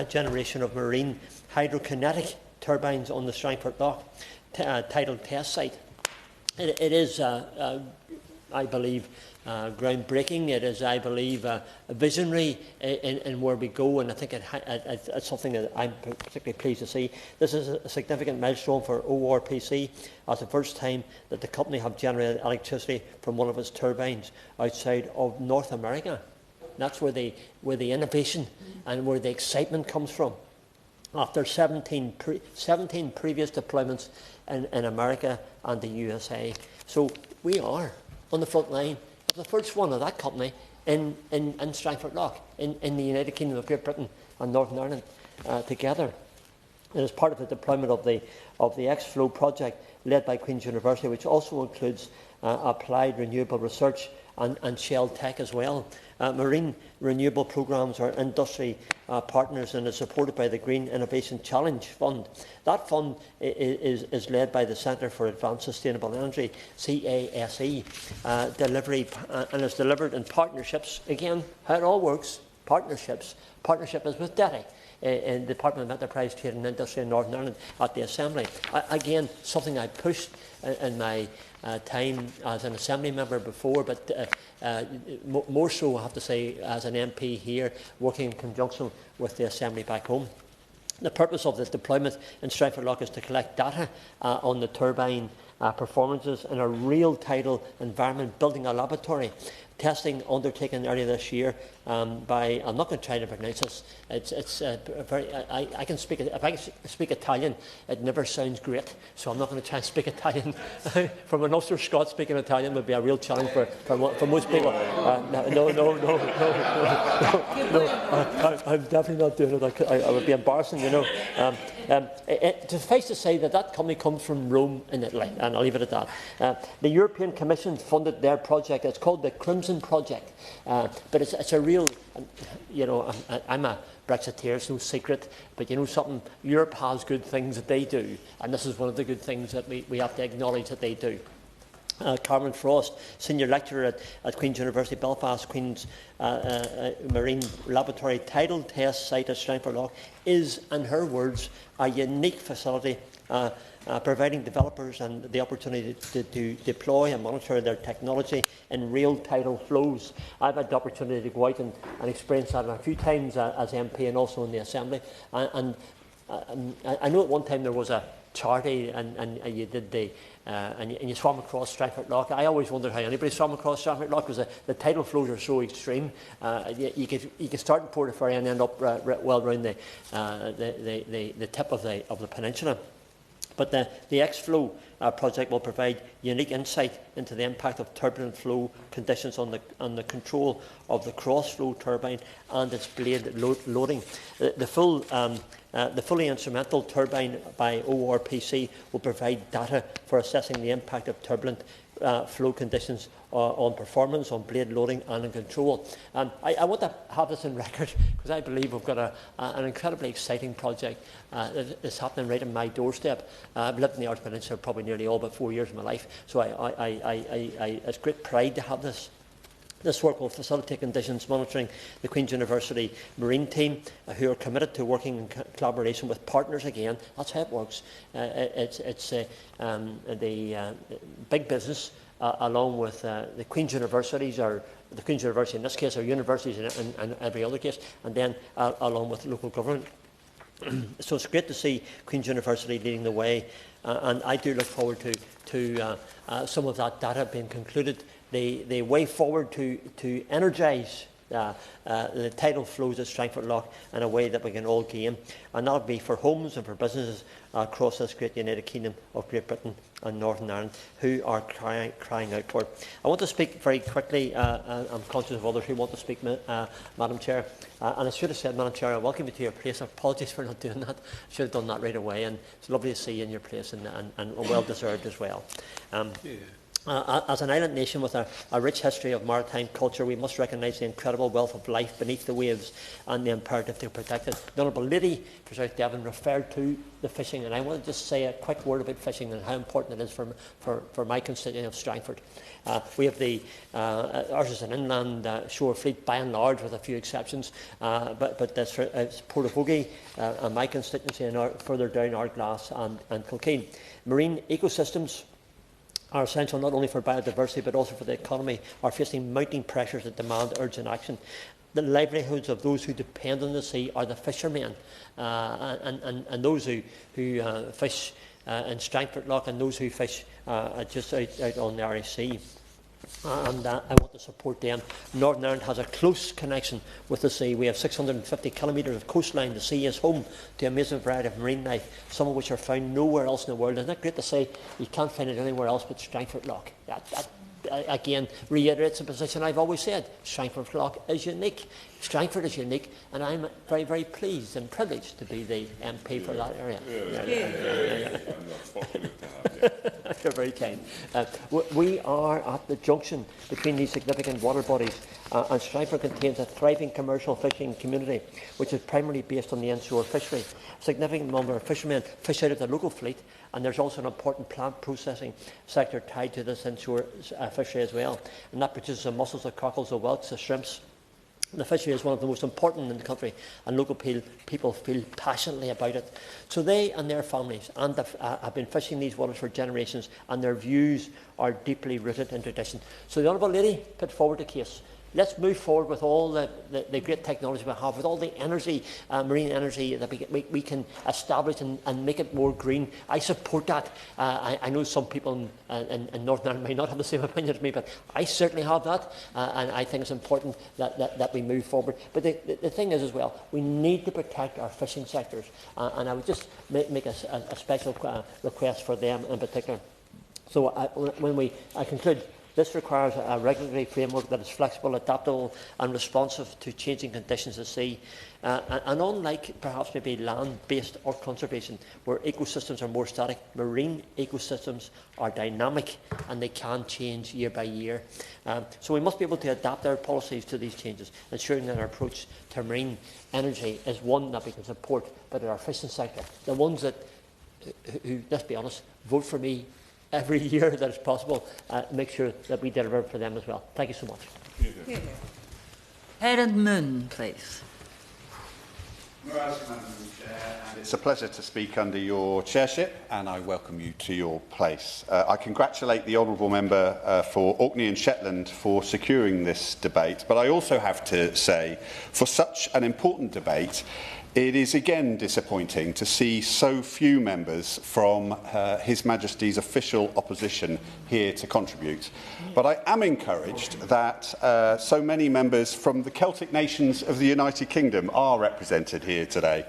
Speaker 7: generation of marine hydrokinetic turbines on the Strangford Lough tidal test site. It is, I believe, groundbreaking. It is, I believe, a visionary in where we go, and I think it's something that I'm particularly pleased to see. This is a significant milestone for ORPC, as the first time that the company have generated electricity from one of its turbines outside of North America. That's where the innovation and where the excitement comes from. After 17 previous deployments in America and the USA. So we are on the front line of the first one of that company in Strangford Lough, in the United Kingdom of Great Britain and Northern Ireland together. It is part of the deployment of the X-Flow project led by Queen's University, which also includes applied renewable research and Shell Tech as well. Marine renewable programmes are industry partners and is supported by the Green Innovation Challenge Fund. That fund is led by the Centre for Advanced Sustainable Energy, CASE, delivery, and is delivered in partnerships. Again, how it all works, partnerships. Partnership is with DETI, in the Department of Enterprise, Trade and Industry in Northern Ireland at the Assembly. Again, something I pushed in my time as an Assembly member before, but more so, I have to say, as an MP here, working in conjunction with the Assembly back home. The purpose of this deployment in Strangford Lough is to collect data on the turbine performances in a real tidal environment, building a laboratory. Testing undertaken earlier this year by, I'm not going to try to pronounce this, it's very, I can speak, if I can speak Italian, it never sounds great, so I'm not going to try and speak Italian. From an Ulster Scot, speaking Italian would be a real challenge for most people. No, I'm definitely not doing it. I would be embarrassing, you know. Suffice to say that company comes from Rome in Italy, and I'll leave it at that. The European Commission funded their project. It's called the Crimson Project, but it's a real, you know, I'm a Brexiteer, it's no secret, but you know something, Europe has good things that they do, and this is one of the good things that we have to acknowledge that they do. Carmen Frost, Senior Lecturer at Queen's University Belfast, Queen's Marine Laboratory tidal test site at Strangford Lough is, in her words, a unique facility providing developers and the opportunity to deploy and monitor their technology in real tidal flows. I've had the opportunity to go out and experience that a few times as MP and also in the Assembly, and I know at one time there was a charity and you did the and you swam across Stratford Loch. I always wondered how anybody swam across Stratford Loch because the tidal flows are so extreme. You could start in Portaferry and end up well around the tip of the peninsula. But the X-Flow project will provide unique insight into the impact of turbulent flow conditions on the control of the cross-flow turbine and its blade loading. The fully instrumental turbine by ORPC will provide data for assessing the impact of turbulent flow conditions on performance, on blade loading and on control. I want to have this in record because I believe we've got an incredibly exciting project that's happening right on my doorstep. I've lived in the Arch Peninsula probably nearly all but 4 years of my life, so it's great pride to have this. This work will facilitate conditions monitoring the Queen's University Marine team, who are committed to working in collaboration with partners again. That's how it works. It's the big business along with the Queen's Universities, or the Queen's University in this case, or universities in every other case, and then along with local government. So it's great to see Queen's University leading the way, and I do look forward to some of that data being concluded. The way forward to energise the tidal flows at Stratford Loch in a way that we can all gain, and that will be for homes and for businesses across this great United Kingdom of Great Britain and Northern Ireland who are crying out for it. I want to speak very quickly. I'm conscious of others who want to speak, Madam Chair, and I should have said, Madam Chair, I welcome you to your place. Apologies for not doing that. I should have done that right away, and it's lovely to see you in your place, and well deserved as well. As an island nation with a rich history of maritime culture, we must recognise the incredible wealth of life beneath the waves and the imperative to protect it. The Honourable Lady for South Devon referred to the fishing, and I want to just say a quick word about fishing and how important it is for my constituent of Strangford. We have ours is an inland shore fleet by and large, with a few exceptions, but that's it's Portaferry and my constituency, and further down Ardglass and Kilkeen. Marine ecosystems are essential not only for biodiversity but also for the economy, are facing mounting pressures that demand urgent action. The livelihoods of those who depend on the sea are the fishermen, and those who fish in Strangford Loch, and those who fish just out on the Irish Sea. And I want to support them. Northern Ireland has a close connection with the sea. We have 650 kilometres of coastline. The sea is home to an amazing variety of marine life, some of which are found nowhere else in the world. Isn't it great to say you can't find it anywhere else but Strangford Loch? That again reiterates a position I've always said. Strangford Loch is unique. Strangford is unique, and I'm very, very pleased and privileged to be the MP for that area. You're very kind. We are at the junction between these significant water bodies, and Strangford contains a thriving commercial fishing community, which is primarily based on the inshore fishery. A significant number of fishermen fish out of the local fleet, and there's also an important plant processing sector tied to this inshore fishery as well, and that produces the mussels, the cockles, the whelks, the shrimps. The fishery is one of the most important in the country, and local people feel passionately about it. So they and their families have been fishing these waters for generations, and their views are deeply rooted in tradition. So the Honourable Lady put forward a case. Let's move forward with all the great technology we have, with all the energy, marine energy that we can establish and make it more green. I support that. I know some people in Northern Ireland may not have the same opinion as me, but I certainly have that, and I think it's important that we move forward. But the thing is as well, we need to protect our fishing sectors, and I would just make a special request for them in particular. So when I conclude, this requires a regulatory framework that is flexible, adaptable and responsive to changing conditions at sea. And unlike perhaps maybe land-based or conservation, where ecosystems are more static, marine ecosystems are dynamic and they can change year by year. So we must be able to adapt our policies to these changes, ensuring that our approach to marine energy is one that we can support, but in our fishing sector, the ones that, who, let's be honest, vote for me every year that is possible, make sure that we deliver for them as well. Thank you so much.
Speaker 1: Erin Moon, please.
Speaker 8: It's a pleasure to speak under your chairship, and I welcome you to your place. I congratulate the honourable member for Orkney and Shetland for securing this debate, but I also have to say, for such an important debate, It is again disappointing to see so few members from His Majesty's official opposition here to contribute. But I am encouraged that so many members from the Celtic nations of the United Kingdom are represented here today.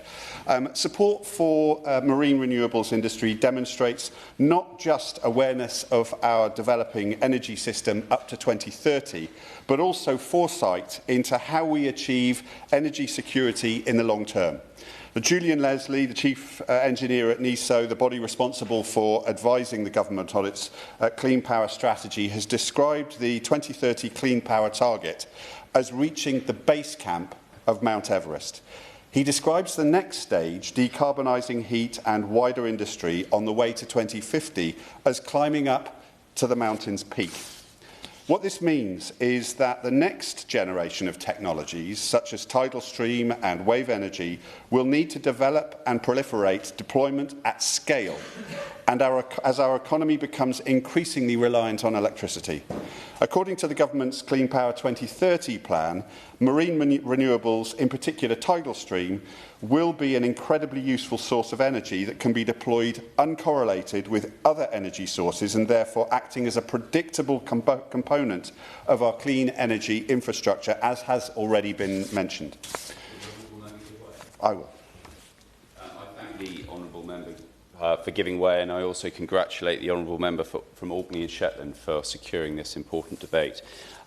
Speaker 8: Support for marine renewables industry demonstrates not just awareness of our developing energy system up to 2030, but also foresight into how we achieve energy security in the long term. Julian Leslie, the Chief Engineer at NESO, the body responsible for advising the government on its clean power strategy, has described the 2030 clean power target as reaching the base camp of Mount Everest. He describes the next stage, decarbonising heat and wider industry on the way to 2050, as climbing up to the mountain's peak. What this means is that the next generation of technologies, such as tidal stream and wave energy, will need to develop and proliferate deployment at scale, and as our economy becomes increasingly reliant on electricity. According to the government's Clean Power 2030 plan, marine renewables, in particular tidal stream, will be an incredibly useful source of energy that can be deployed uncorrelated with other energy sources and therefore acting as a predictable component of our clean energy infrastructure, as has already been mentioned. I will.
Speaker 9: I thank the honourable member for giving way, and I also congratulate the honourable member from Orkney and Shetland for securing this important debate.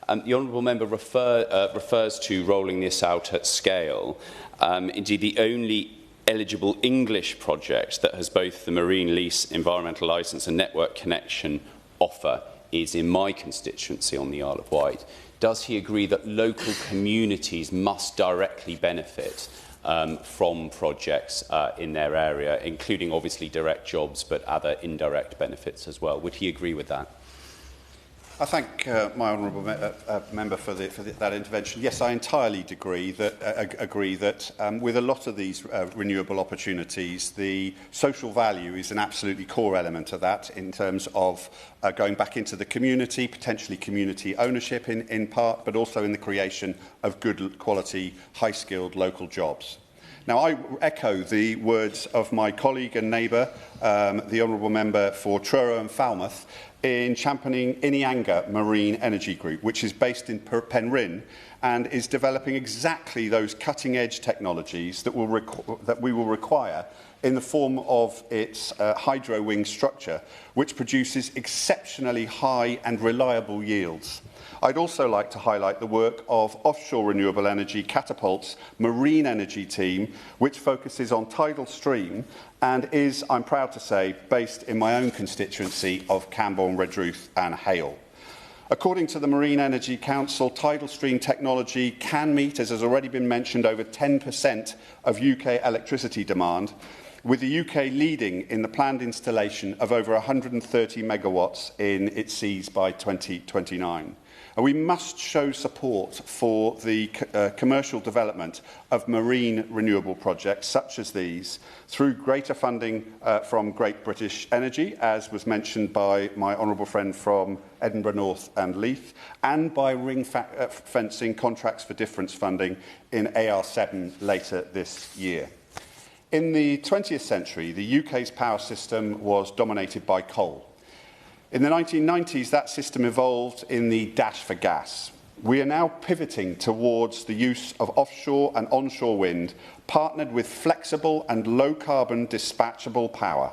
Speaker 9: The honourable member refers to rolling this out at scale. Indeed, the only eligible English project that has both the marine lease, environmental licence and network connection offer is in my constituency on the Isle of Wight. Does he agree that local communities must directly benefit from projects in their area, including obviously direct jobs, but other indirect benefits as well? Would he agree with that?
Speaker 8: I thank my honourable member for that intervention. Yes, I entirely agree that with a lot of these renewable opportunities, the social value is an absolutely core element of that in terms of going back into the community, potentially community ownership in part, but also in the creation of good quality, high-skilled local jobs. Now, I echo the words of my colleague and neighbour, the honourable member for Truro and Falmouth, in championing Inianga Marine Energy Group, which is based in Penryn and is developing exactly those cutting-edge technologies that we will require in the form of its hydro wing structure, which produces exceptionally high and reliable yields. I'd also like to highlight the work of offshore renewable energy Catapult's marine energy team, which focuses on tidal stream and is, I'm proud to say, based in my own constituency of Camborne, Redruth and Hale. According to the Marine Energy Council, tidal stream technology can meet, as has already been mentioned, over 10% of UK electricity demand, with the UK leading in the planned installation of over 130 megawatts in its seas by 2029. And we must show support for the commercial development of marine renewable projects such as these through greater funding from Great British Energy, as was mentioned by my honourable friend from Edinburgh North and Leith, and by ring-fencing contracts for difference funding in AR7 later this year. In the 20th century, the UK's power system was dominated by coal. In the 1990s, that system evolved in the dash for gas. We are now pivoting towards the use of offshore and onshore wind, partnered with flexible and low-carbon dispatchable power.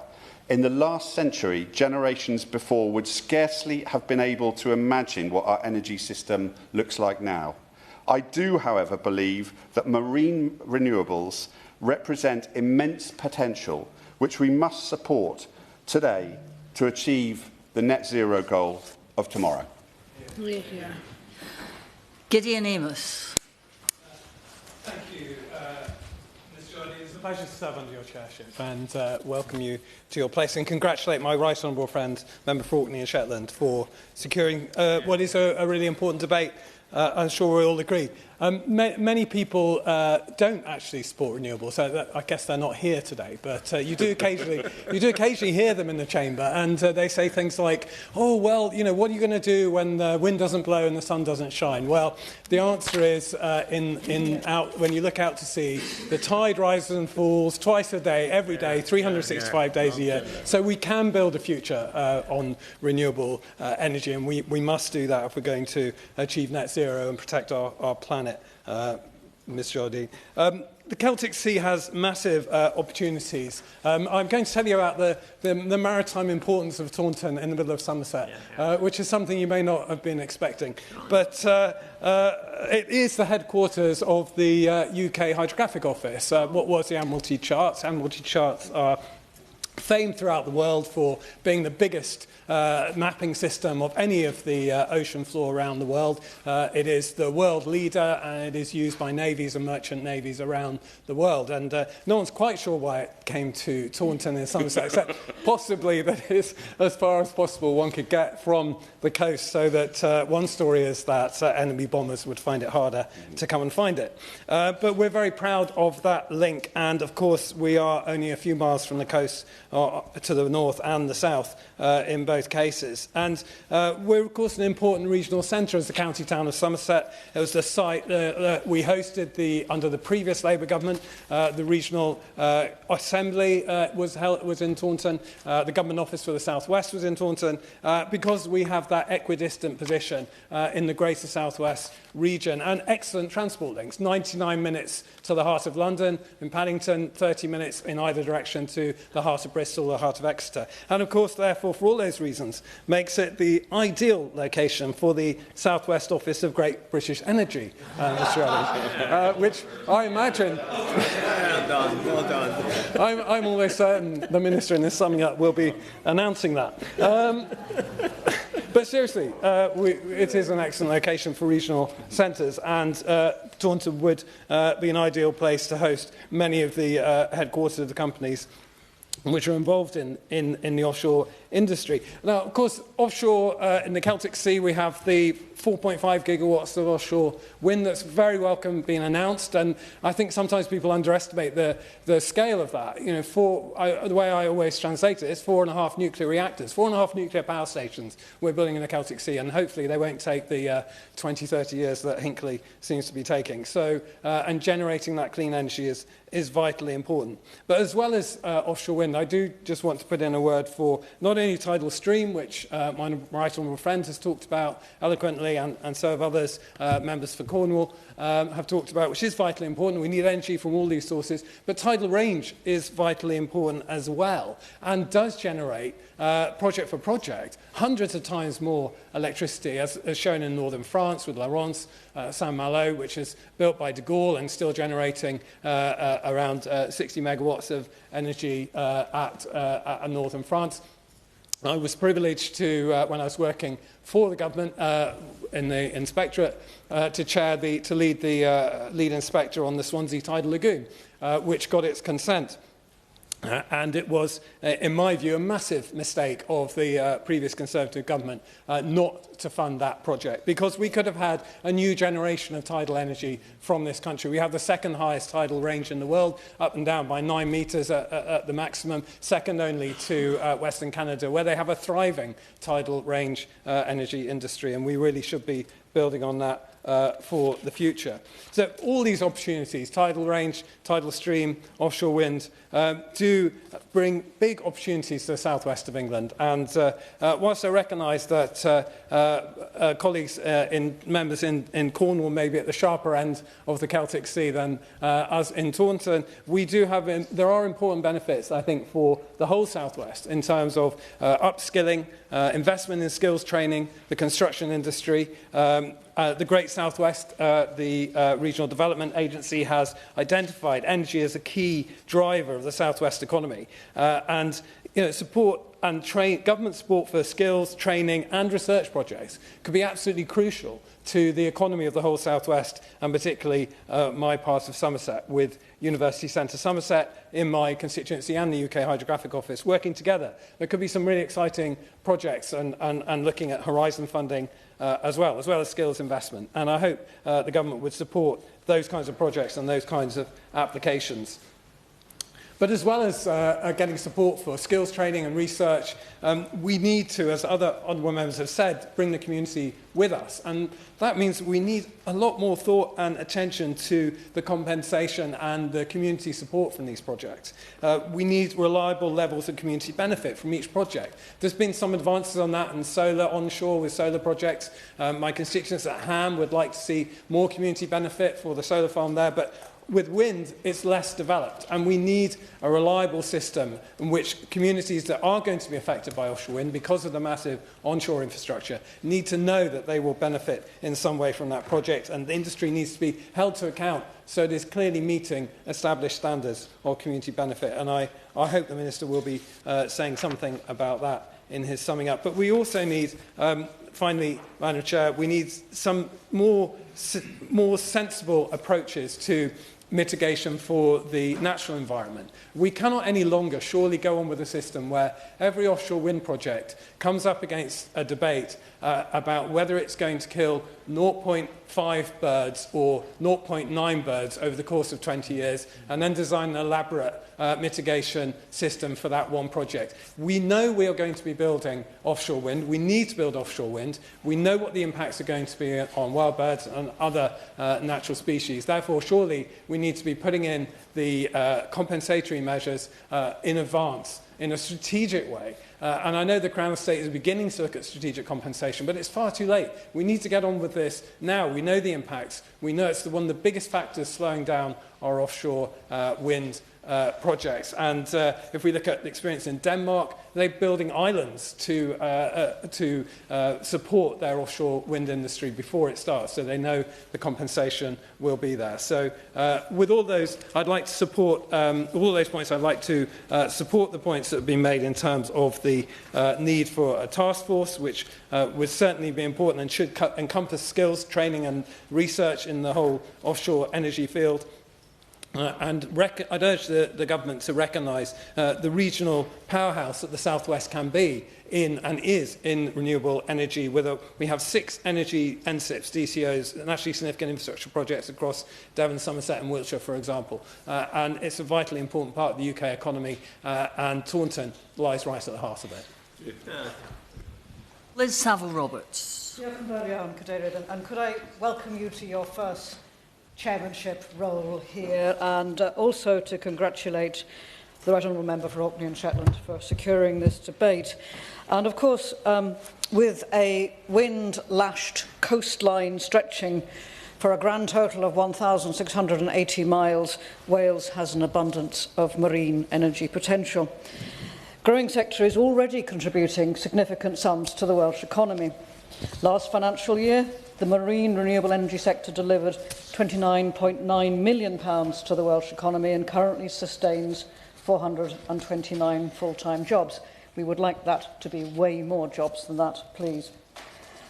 Speaker 8: In the last century, generations before would scarcely have been able to imagine what our energy system looks like now. I do, however, believe that marine renewables represent immense potential, which we must support today to achieve the net zero goal of tomorrow.
Speaker 1: Gideon Amos.
Speaker 10: Thank you, Ms Jordan. It's a pleasure to serve under your chairship and welcome you to your place, and congratulate my right honourable friend, Member for Orkney and Shetland, for securing what is a really important debate. I'm sure we all agree. Many people don't actually support renewables, so I guess they're not here today. But you do occasionally hear them in the chamber, and they say things like, "Oh, well, you know, what are you going to do when the wind doesn't blow and the sun doesn't shine?" Well, the answer is when you look out to sea, the tide rises and falls twice a day, every day, 365 days a year. So we can build a future on renewable energy, and we must do that if we're going to achieve net zero and protect our planet. Ms Jardine. The Celtic Sea has massive opportunities. I'm going to tell you about the maritime importance of Taunton in the middle of Somerset, which is something you may not have been expecting. But it is the headquarters of the UK Hydrographic Office. What was the Admiralty Charts? Admiralty Charts are famed throughout the world for being the biggest mapping system of any of the ocean floor around the world. It is the world leader, and it is used by navies and merchant navies around the world. And no one's quite sure why it came to Taunton in Somerset, except possibly that it's as far as possible one could get from the coast, so that one story is that enemy bombers would find it harder to come and find it. But we're very proud of that link, and of course we are only a few miles from the coast to the north and the south in both cases. And we're, of course, an important regional centre as the county town of Somerset. It was the site that we hosted under the previous Labour government. The regional assembly was in Taunton. The government office for the South West was in Taunton, because we have that equidistant position in the Greater South West region, and excellent transport links. 99 minutes to the heart of London in Paddington, 30 minutes in either direction to the heart of Bristol, the heart of Exeter. And of course, therefore, for all those reasons, makes it the ideal location for the South West office of Great British Energy, Mr. Ellis, which I imagine... Well done. I'm almost certain the Minister in this summing up will be announcing that. But seriously, it is an excellent location for regional centres, and Taunton would be an ideal place to host many of the headquarters of the companies which are involved in the offshore industry. Now, of course, offshore in the Celtic Sea, we have the 4.5 gigawatts of offshore wind that's very welcome being announced, and I think sometimes people underestimate the scale of that. You know, the way I always translate it is 4.5 nuclear reactors, 4.5 nuclear power stations we're building in the Celtic Sea, and hopefully they won't take the 20, 30 years that Hinkley seems to be taking. So, and generating that clean energy is vitally important. But as well as offshore wind, I do just want to put in a word for not only tidal stream, which my right honourable friend has talked about eloquently, and so have others, members for Cornwall, have talked about, which is vitally important. We need energy from all these sources, but tidal range is vitally important as well, and does generate, project for project, hundreds of times more electricity, as shown in northern France with La Rance, Saint-Malo, which is built by de Gaulle and still generating around 60 megawatts of energy at northern France. I was privileged to, when I was working for the government in the inspectorate, to lead the lead inspector on the Swansea Tidal Lagoon, which got its consent. And it was, in my view, a massive mistake of the previous Conservative government not to fund that project, because we could have had a new generation of tidal energy from this country. We have the second highest tidal range in the world, up and down by 9 metres at the maximum, second only to Western Canada, where they have a thriving tidal range energy industry, and we really should be building on that for the future. So all these opportunities, tidal range, tidal stream, offshore wind, do bring big opportunities to the southwest of England. And whilst I recognise that colleagues, members in Cornwall may be at the sharper end of the Celtic Sea than us in Taunton, we do have, there are important benefits, I think, for the whole southwest in terms of upskilling, investment in skills training, the construction industry. The Great Southwest, the Regional Development Agency, has identified energy as a key driver of the southwest economy. And support and government support for skills, training and research projects could be absolutely crucial to the economy of the whole South West, and particularly my part of Somerset, with University Centre Somerset in my constituency and the UK Hydrographic Office working together. There could be some really exciting projects and looking at horizon funding as well as skills investment. And I hope the government would support those kinds of projects and those kinds of applications. But as well as getting support for skills training and research, we need to, as other honourable members have said, bring the community with us. And that means we need a lot more thought and attention to the compensation and the community support from these projects. We need reliable levels of community benefit from each project. There's been some advances on that in solar onshore with solar projects. My constituents at Ham would like to see more community benefit for the solar farm there, but with wind, it's less developed, and we need a reliable system in which communities that are going to be affected by offshore wind because of the massive onshore infrastructure need to know that they will benefit in some way from that project, and the industry needs to be held to account so it is clearly meeting established standards of community benefit. And I hope the Minister will be saying something about that in his summing up. But we also need, finally, Madam Chair, we need some more sensible approaches to mitigation for the natural environment. We cannot any longer surely go on with a system where every offshore wind project comes up against a debate about whether it's going to kill 0.5 birds or 0.9 birds over the course of 20 years, and then design an elaborate mitigation system for that one project. We know we are going to be building offshore wind. We need to build offshore wind. We know what the impacts are going to be on wild birds and other natural species. Therefore, surely we need to be putting in the compensatory measures in advance, in a strategic way. And I know the Crown Estate is beginning to look at strategic compensation, but it's far too late. We need to get on with this now. We know the impacts. We know it's one of the biggest factors slowing down our offshore wind projects. And if we look at the experience in Denmark, they're building islands to support their offshore wind industry before it starts, so they know the compensation will be there. So with all those, I'd like to support all those points. I'd like to support the points that have been made in terms of the need for a task force, which would certainly be important and should encompass skills, training and research in the whole offshore energy field. And I'd urge the government to recognise the regional powerhouse that the South West can be in and is in renewable energy. We have 6 energy NSIPs, DCOs, nationally significant infrastructure projects across Devon, Somerset and Wiltshire, for example. And it's a vitally important part of the UK economy, and Taunton lies right at the heart of it.
Speaker 1: Liz Saville-Roberts.
Speaker 11: And could I welcome you to your first chairmanship role here, and also to congratulate the Right Honourable Member for Orkney and Shetland for securing this debate. And of course, with a wind-lashed coastline stretching for a grand total of 1,680 miles, Wales has an abundance of marine energy potential. Growing sector is already contributing significant sums to the Welsh economy. Last financial year, the marine renewable energy sector delivered £29.9 million to the Welsh economy and currently sustains 429 full-time jobs. We would like that to be way more jobs than that, please.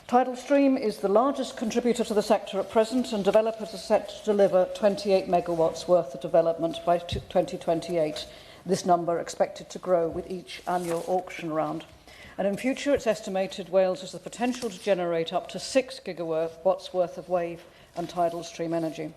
Speaker 11: Tidal Stream is the largest contributor to the sector at present, and developers are set to deliver 28 megawatts worth of development by 2028. This number expected to grow with each annual auction round. And in future, it's estimated Wales has the potential to generate up to 6 gigawatts worth of wave and tidal stream energy.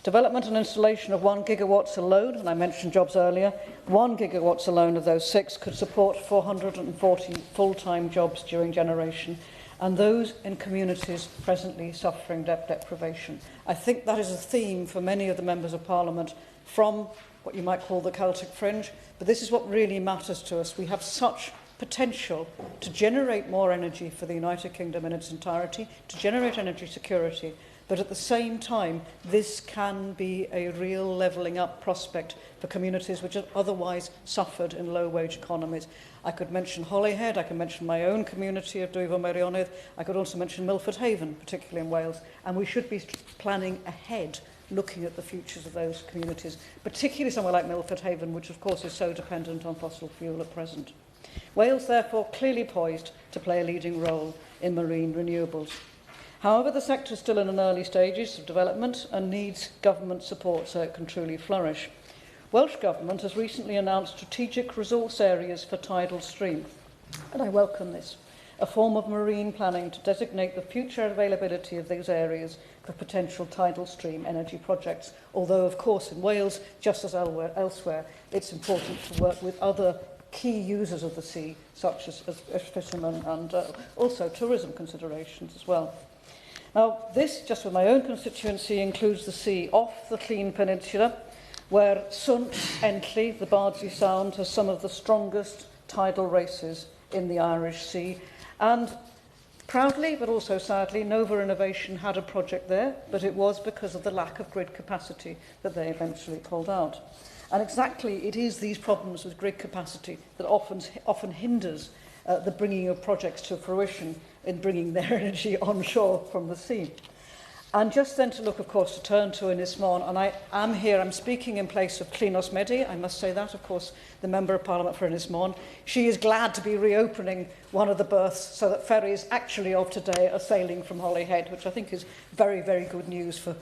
Speaker 11: Development and installation of 1 gigawatts alone, and I mentioned jobs earlier, 1 gigawatts alone of those 6 could support 440 full-time jobs during generation, and those in communities presently suffering deprivation. I think that is a theme for many of the members of Parliament from what you might call the Celtic fringe, but this is what really matters to us. We have such potential to generate more energy for the United Kingdom in its entirety, to generate energy security, but at the same time, this can be a real levelling up prospect for communities which have otherwise suffered in low-wage economies. I could mention Holyhead, I could mention my own community of Dwyfo Meirionydd, I could also mention Milford Haven, particularly in Wales, and we should be planning ahead looking at the futures of those communities, particularly somewhere like Milford Haven, which of course is so dependent on fossil fuel at present. Wales, therefore, clearly poised to play a leading role in marine renewables. However, the sector is still in an early stages of development and needs government support so it can truly flourish. Welsh Government has recently announced strategic resource areas for tidal stream, and I welcome this, a form of marine planning to designate the future availability of these areas for potential tidal stream energy projects, although, of course, in Wales, just as elsewhere, it's important to work with other key users of the sea, such as fishermen and also tourism considerations as well. Now, this, just with my own constituency, includes the sea off the Llŷn Peninsula, where Sunt, Entley, the Bardsey Sound, has some of the strongest tidal races in the Irish Sea. And proudly, but also sadly, Nova Innovation had a project there, but it was because of the lack of grid capacity that they eventually pulled out. And exactly, it is these problems with grid capacity that often hinders the bringing of projects to fruition in bringing their energy onshore from the sea. And just then to look, of course, to turn to Ynys Môn, and I am here, I'm speaking in place of Clínos Medi, I must say that, of course, the Member of Parliament for Ynys Môn. She is glad to be reopening one of the berths so that ferries actually of today are sailing from Holyhead, which I think is very, very good news for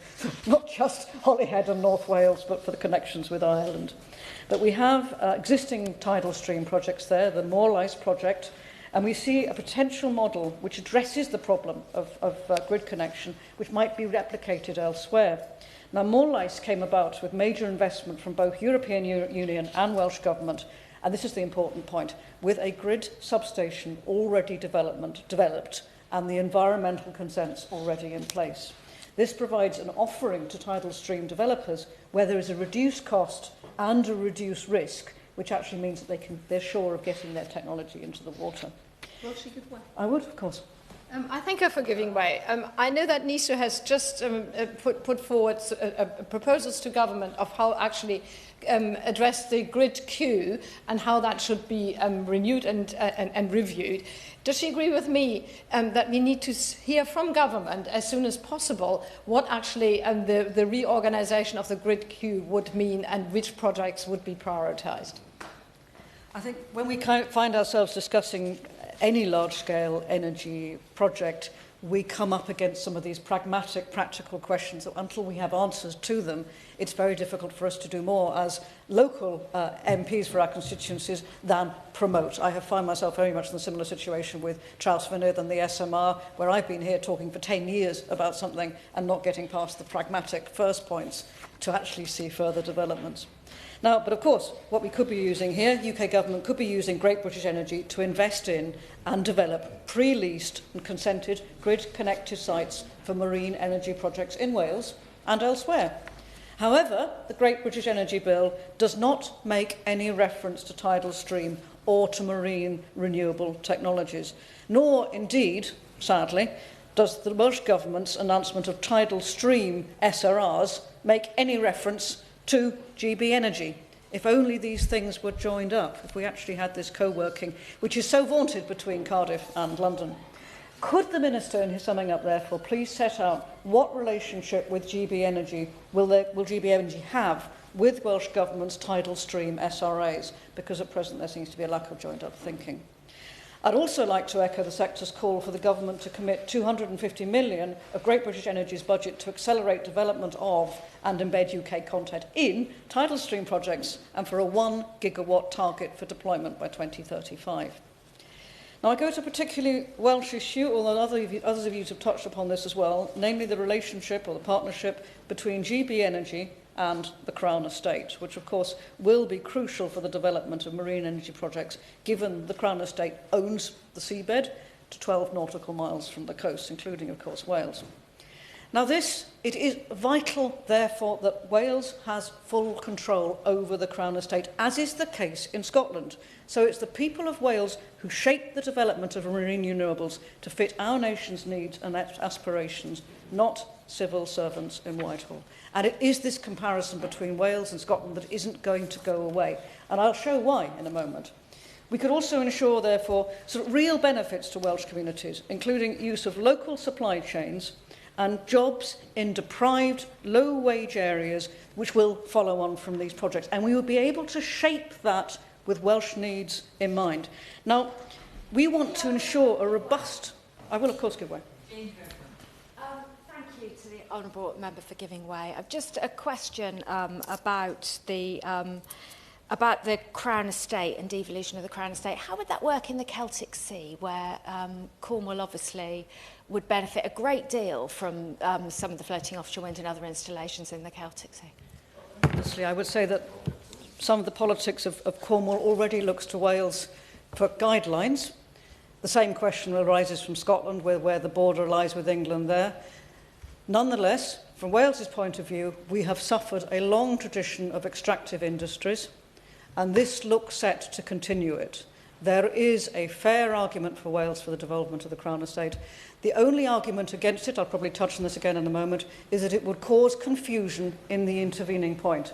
Speaker 11: not just Holyhead and North Wales, but for the connections with Ireland. But we have existing tidal stream projects there, the Morlais project, and we see a potential model which addresses the problem of grid connection, which might be replicated elsewhere. Now, Morlais came about with major investment from both European Union and Welsh Government, and this is the important point, with a grid substation already developed and the environmental consents already in place. This provides an offering to tidal stream developers where there is a reduced cost and a reduced risk, which actually means that they're sure of getting their technology into the water.
Speaker 3: Will she give way?
Speaker 11: I would, of course.
Speaker 12: I thank her for giving way. I know that NISO has just put forward proposals to government of how actually address the grid queue and how that should be renewed and reviewed. Does she agree with me that we need to hear from government as soon as possible what actually the reorganisation of the grid queue would mean and which projects would be prioritised?
Speaker 11: I think when we find ourselves discussing any large-scale energy project, we come up against some of these pragmatic, practical questions that until we have answers to them, it's very difficult for us to do more as local MPs for our constituencies than promote. I have found myself very much in a similar situation with Trawsfynydd and the SMR, where I've been here talking for 10 years about something and not getting past the pragmatic first points to actually see further developments. Now, but of course, what we could be using here, UK government could be using Great British Energy to invest in and develop pre-leased and consented grid-connected sites for marine energy projects in Wales and elsewhere. However, the Great British Energy Bill does not make any reference to tidal stream or to marine renewable technologies, nor indeed, sadly, does the Welsh Government's announcement of tidal stream SRRs make any reference to GB Energy. If only these things were joined up, if we actually had this co-working, which is so vaunted between Cardiff and London. Could the Minister, in his summing up, therefore, please set out what relationship with GB Energy will GB Energy have with Welsh Government's tidal stream SRAs, because at present there seems to be a lack of joined-up thinking. I'd also like to echo the sector's call for the government to commit £250 million of Great British Energy's budget to accelerate development of and embed UK content in tidal stream projects and for a 1 gigawatt target for deployment by 2035. Now, I go to a particularly Welsh issue, although others of you have touched upon this as well, namely the relationship or the partnership between GB Energy and the Crown Estate, which of course will be crucial for the development of marine energy projects, given the Crown Estate owns the seabed to 12 nautical miles from the coast, including, of course, Wales. Now it is vital, therefore, that Wales has full control over the Crown Estate, as is the case in Scotland. So it's the people of Wales who shape the development of marine renewables to fit our nation's needs and aspirations, not civil servants in Whitehall. And it is this comparison between Wales and Scotland that isn't going to go away. And I'll show why in a moment. We could also ensure, therefore, real benefits to Welsh communities, including use of local supply chains and jobs in deprived, low-wage areas which will follow on from these projects. And we will be able to shape that with Welsh needs in mind. Now, we want to ensure a robust... I will, of course, give way.
Speaker 6: Thank you to the honourable member for giving way. Just a question about the Crown Estate and devolution of the Crown Estate. How would that work in the Celtic Sea, where Cornwall obviously would benefit a great deal from some of the floating offshore wind and other installations in the Celtic Sea?
Speaker 11: Honestly, I would say that some of the politics of Cornwall already looks to Wales for guidelines. The same question arises from Scotland, where the border lies with England there. Nonetheless, from Wales's point of view, we have suffered a long tradition of extractive industries, and this looks set to continue it. There is a fair argument for Wales for the development of the Crown Estate. The only argument against it, I'll probably touch on this again in a moment, is that it would cause confusion in the intervening point.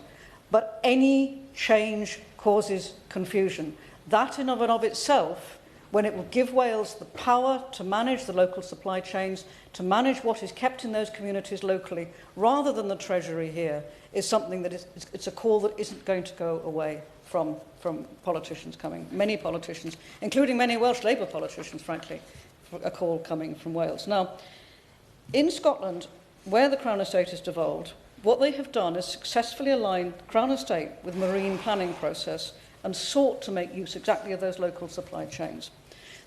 Speaker 11: But any change causes confusion. That in and of itself, when it will give Wales the power to manage the local supply chains, to manage what is kept in those communities locally, rather than the Treasury here, is something that it's a call that isn't going to go away from politicians coming, many politicians, including many Welsh Labour politicians, frankly, a call coming from Wales. Now, in Scotland, where the Crown Estate is devolved, what they have done is successfully aligned Crown Estate with marine planning process and sought to make use exactly of those local supply chains.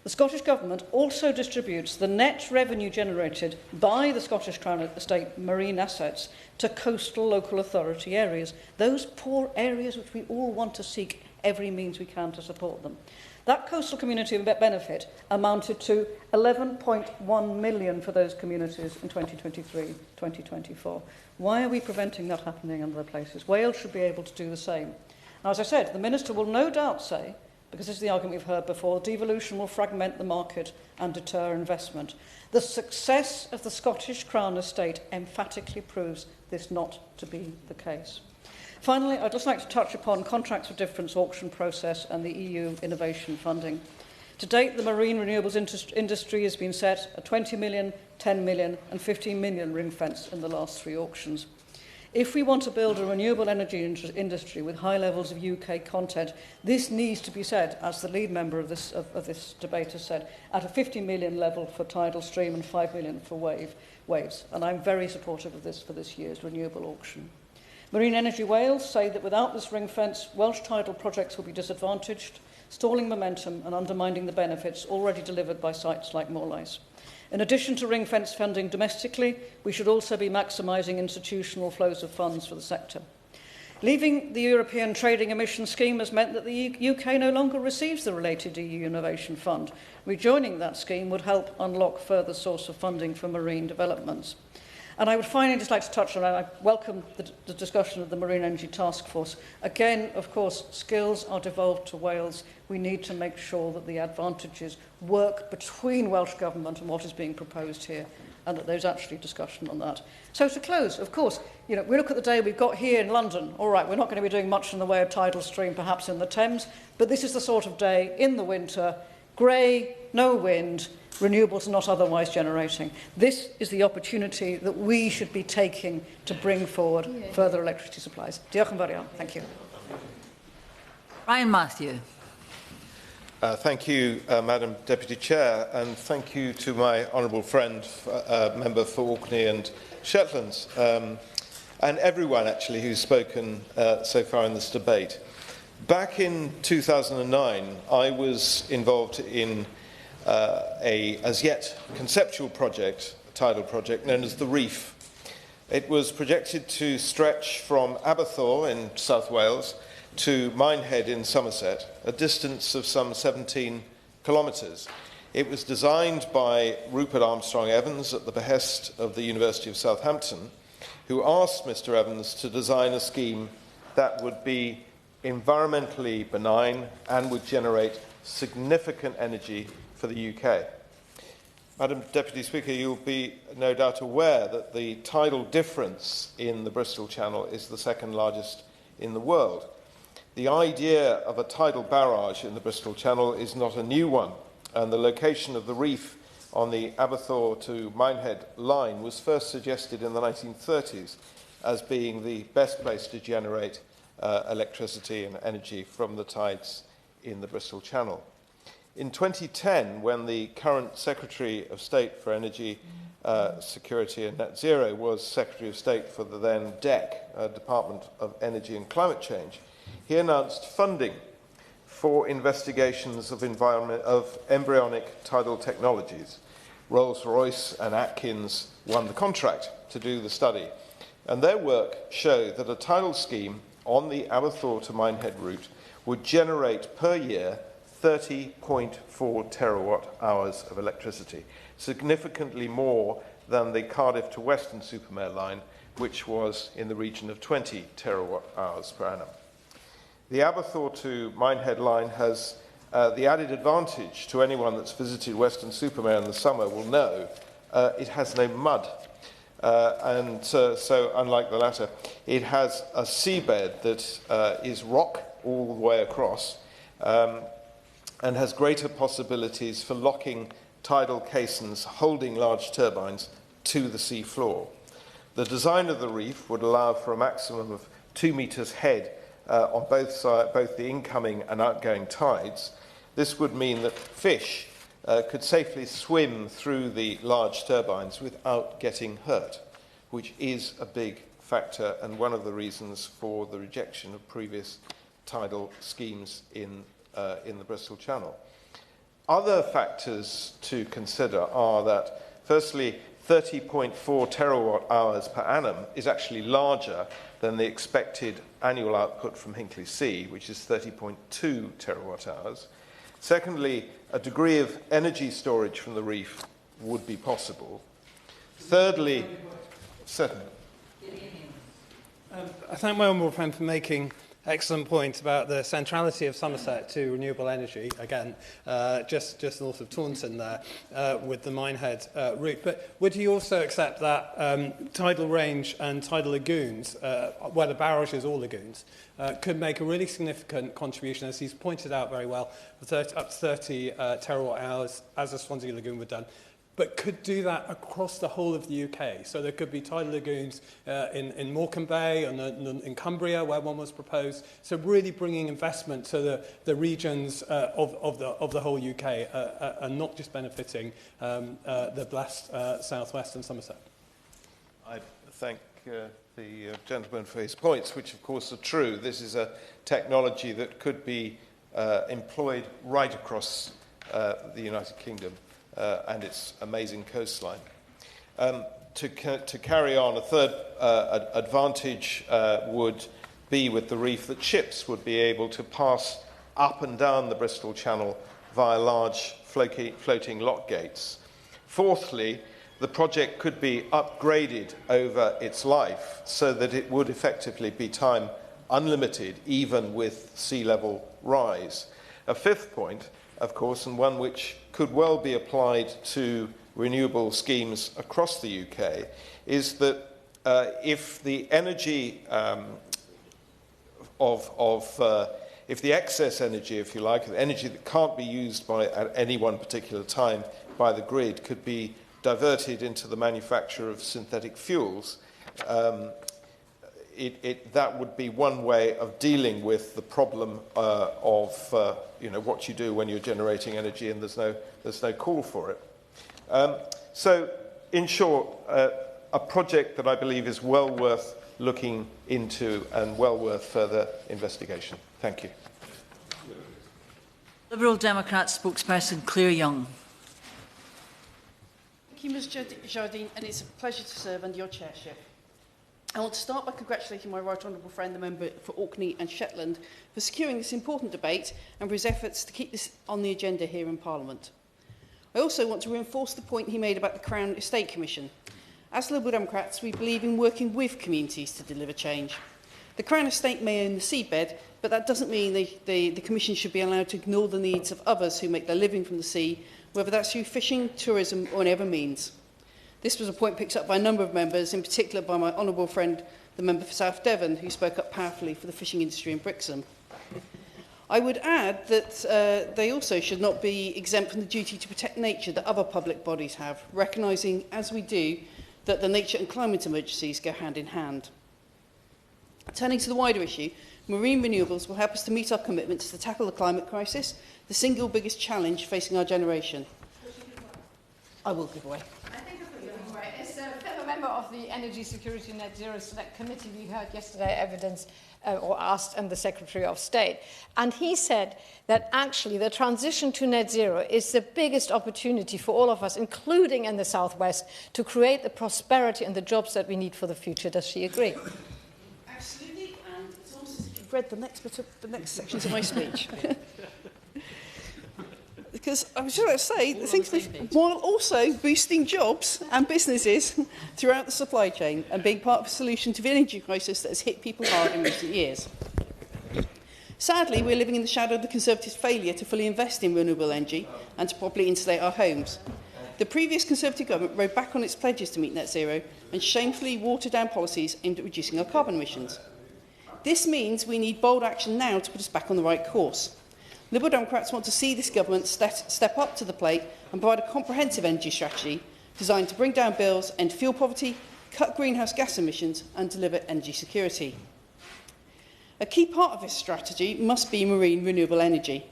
Speaker 11: The Scottish Government also distributes the net revenue generated by the Scottish Crown Estate marine assets to coastal local authority areas, those poor areas which we all want to seek every means we can to support them. That coastal community benefit amounted to 11.1 million for those communities in 2023-2024. Why are we preventing that happening in other places? Wales should be able to do the same. Now, as I said, the Minister will no doubt say, because this is the argument we've heard before, devolution will fragment the market and deter investment. The success of the Scottish Crown Estate emphatically proves this not to be the case. Finally, I'd just like to touch upon contracts for difference auction process and the EU innovation funding. To date, the marine renewables industry has been set at 20 million, 10 million and 15 million ring-fenced in the last 3 auctions. If we want to build a renewable energy industry with high levels of UK content, this needs to be said, as the lead member of this debate has said, at a 50 million level for tidal stream and 5 million for waves. And I'm very supportive of this for this year's renewable auction. Marine Energy Wales say that without this ring fence, Welsh tidal projects will be disadvantaged, stalling momentum and undermining the benefits already delivered by sites like Morlaes. In addition to ring-fence funding domestically, we should also be maximising institutional flows of funds for the sector. Leaving the European Trading Emission Scheme has meant that the UK no longer receives the related EU Innovation Fund. Rejoining that scheme would help unlock further source of funding for marine developments. And I would finally just like to touch on, I welcome the discussion of the Marine Energy Task Force. Again, of course, skills are devolved to Wales. We need to make sure that the advantages work between Welsh Government and what is being proposed here, and that there's actually discussion on that. So to close, of course, we look at the day we've got here in London. All right, we're not going to be doing much in the way of tidal stream, perhaps in the Thames, but this is the sort of day in the winter, grey, no wind, renewables are not otherwise generating. This is the opportunity that we should be taking to bring forward further electricity supplies. Diolch yn fawr iawn. Thank you.
Speaker 1: Ryan Matthew.
Speaker 13: Thank you, Madam Deputy Chair, and thank you to my honourable friend, member for Orkney and Shetlands, and everyone actually who's spoken so far in this debate. Back in 2009, I was involved in a as yet conceptual project, a tidal project known as the Reef. It was projected to stretch from Aberthaw in South Wales to Minehead in Somerset, a distance of some 17 kilometres. It was designed by Rupert Armstrong Evans at the behest of the University of Southampton, who asked Mr. Evans to design a scheme that would be environmentally benign and would generate significant energy for the UK. Madam Deputy Speaker, you'll be no doubt aware that the tidal difference in the Bristol Channel is the second largest in the world. The idea of a tidal barrage in the Bristol Channel is not a new one, and the location of the reef on the Aberthaw to Minehead line was first suggested in the 1930s as being the best place to generate electricity and energy from the tides in the Bristol Channel. In 2010, when the current Secretary of State for Energy, Security and Net Zero was Secretary of State for the then DEC, Department of Energy and Climate Change, he announced funding for investigations of embryonic tidal technologies. Rolls-Royce and Atkins won the contract to do the study, and their work showed that a tidal scheme on the Aberthaw to Minehead route would generate per year 30.4 terawatt-hours of electricity, significantly more than the Cardiff to Weston-super-Mare line, which was in the region of 20 terawatt-hours per annum. The Aberthaw to Minehead line has the added advantage to anyone that's visited Weston-super-Mare in the summer will know it has no mud. So unlike the latter, it has a seabed that is rock all the way across, and has greater possibilities for locking tidal caissons holding large turbines to the sea floor. The design of the reef would allow for a maximum of 2 metres head on both the incoming and outgoing tides. This would mean that fish could safely swim through the large turbines without getting hurt, which is a big factor and one of the reasons for the rejection of previous tidal schemes in the Bristol Channel. Other factors to consider are that, firstly, 30.4 terawatt-hours per annum is actually larger than the expected annual output from Hinkley C, which is 30.2 terawatt-hours. Secondly, a degree of energy storage from the reef would be possible. Thirdly, certainly.
Speaker 10: I thank my honourable friend for making excellent point about the centrality of Somerset to renewable energy, again, just north of Taunton there, with the Minehead route. But would he also accept that tidal range and tidal lagoons, whether barrages or lagoons, could make a really significant contribution, as he's pointed out very well, up to 30 terawatt hours, as the Swansea Lagoon would done, but could do that across the whole of the UK. So there could be tidal lagoons in Morecambe Bay and in Cumbria, where one was proposed. So really bringing investment to the regions of the whole UK and not just benefiting the blessed South West and Somerset.
Speaker 13: I thank the gentleman for his points, which of course are true. This is a technology that could be employed right across the United Kingdom. And its amazing coastline. To carry on, a third advantage would be with the reef that ships would be able to pass up and down the Bristol Channel via large floating lock gates. Fourthly, the project could be upgraded over its life so that it would effectively be time unlimited, even with sea level rise. A fifth point, of course, and one which could well be applied to renewable schemes across the UK, is that if the energy if the excess energy, if you like, the energy that can't be used at any one particular time by the grid could be diverted into the manufacture of synthetic fuels, that would be one way of dealing with the problem of what you do when you're generating energy and there's no call for it. So, in short, a project that I believe is well worth looking into and well worth further investigation. Thank you.
Speaker 1: Liberal Democrat spokesperson Claire Young.
Speaker 14: Thank you, Ms Jardine, and it's a pleasure to serve under your chairship. I want to start by congratulating my right honourable friend, the member for Orkney and Shetland, for securing this important debate and for his efforts to keep this on the agenda here in Parliament. I also want to reinforce the point he made about the Crown Estate Commission. As Liberal Democrats, we believe in working with communities to deliver change. The Crown Estate may own the seabed, but that doesn't mean the Commission should be allowed to ignore the needs of others who make their living from the sea, whether that's through fishing, tourism or whatever means. This was a point picked up by a number of members, in particular by my honourable friend, the member for South Devon, who spoke up powerfully for the fishing industry in Brixham. I would add that they also should not be exempt from the duty to protect nature that other public bodies have, recognising, as we do, that the nature and climate emergencies go hand in hand. Turning to the wider issue, marine renewables will help us to meet our commitments to tackle the climate crisis, the single biggest challenge facing our generation. I will give away.
Speaker 12: I think I will give away. As a fellow member of the Energy Security Net Zero Select Committee, we heard yesterday evidence or asked the Secretary of State. And he said that actually the transition to net zero is the biggest opportunity for all of us, including in the Southwest, to create the prosperity and the jobs that we need for the future. Does she agree?
Speaker 14: Absolutely, and it's almost as if you've read the next sections of my speech. Because I was just about to say, while also boosting jobs and businesses throughout the supply chain and being part of a solution to the energy crisis that has hit people hard in recent years. Sadly, we're living in the shadow of the Conservatives' failure to fully invest in renewable energy and to properly insulate our homes. The previous Conservative government rode back on its pledges to meet net zero and shamefully watered down policies aimed at reducing our carbon emissions. This means we need bold action now to put us back on the right course. Liberal Democrats want to see this government step up to the plate and provide a comprehensive energy strategy designed to bring down bills, end fuel poverty, cut greenhouse gas emissions and deliver energy security. A key part of this strategy must be marine renewable energy.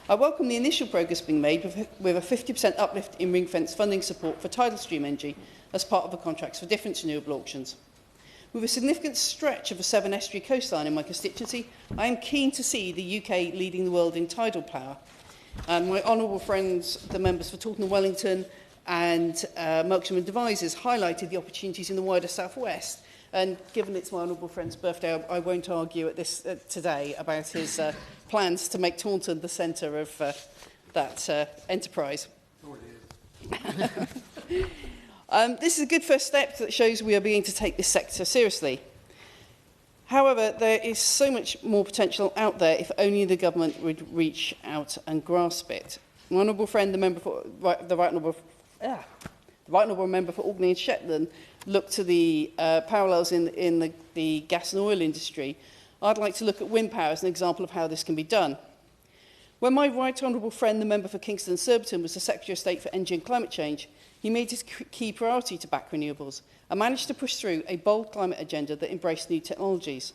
Speaker 14: I welcome the initial progress being made with a 50% uplift in ring-fence funding support for tidal stream energy as part of the Contracts for Difference renewable auctions. With a significant stretch of a 7 estuary coastline in my constituency, I am keen to see the UK leading the world in tidal power. My honourable friends, the members for Taunton and Wellington and Melksham and Devizes highlighted the opportunities in the wider southwest. And given it's my honourable friend's birthday, I won't argue at this today about his plans to make Taunton the centre of that enterprise. This is a good first step that shows we are beginning to take this sector seriously. However, there is so much more potential out there if only the government would reach out and grasp it. My honourable friend, the right honourable member for Orkney and Shetland, looked to the parallels in the gas and oil industry. I'd like to look at wind power as an example of how this can be done. When my right honourable friend, the member for Kingston and Surbiton, was the Secretary of State for Energy and Climate Change, he made his key priority to back renewables and managed to push through a bold climate agenda that embraced new technologies.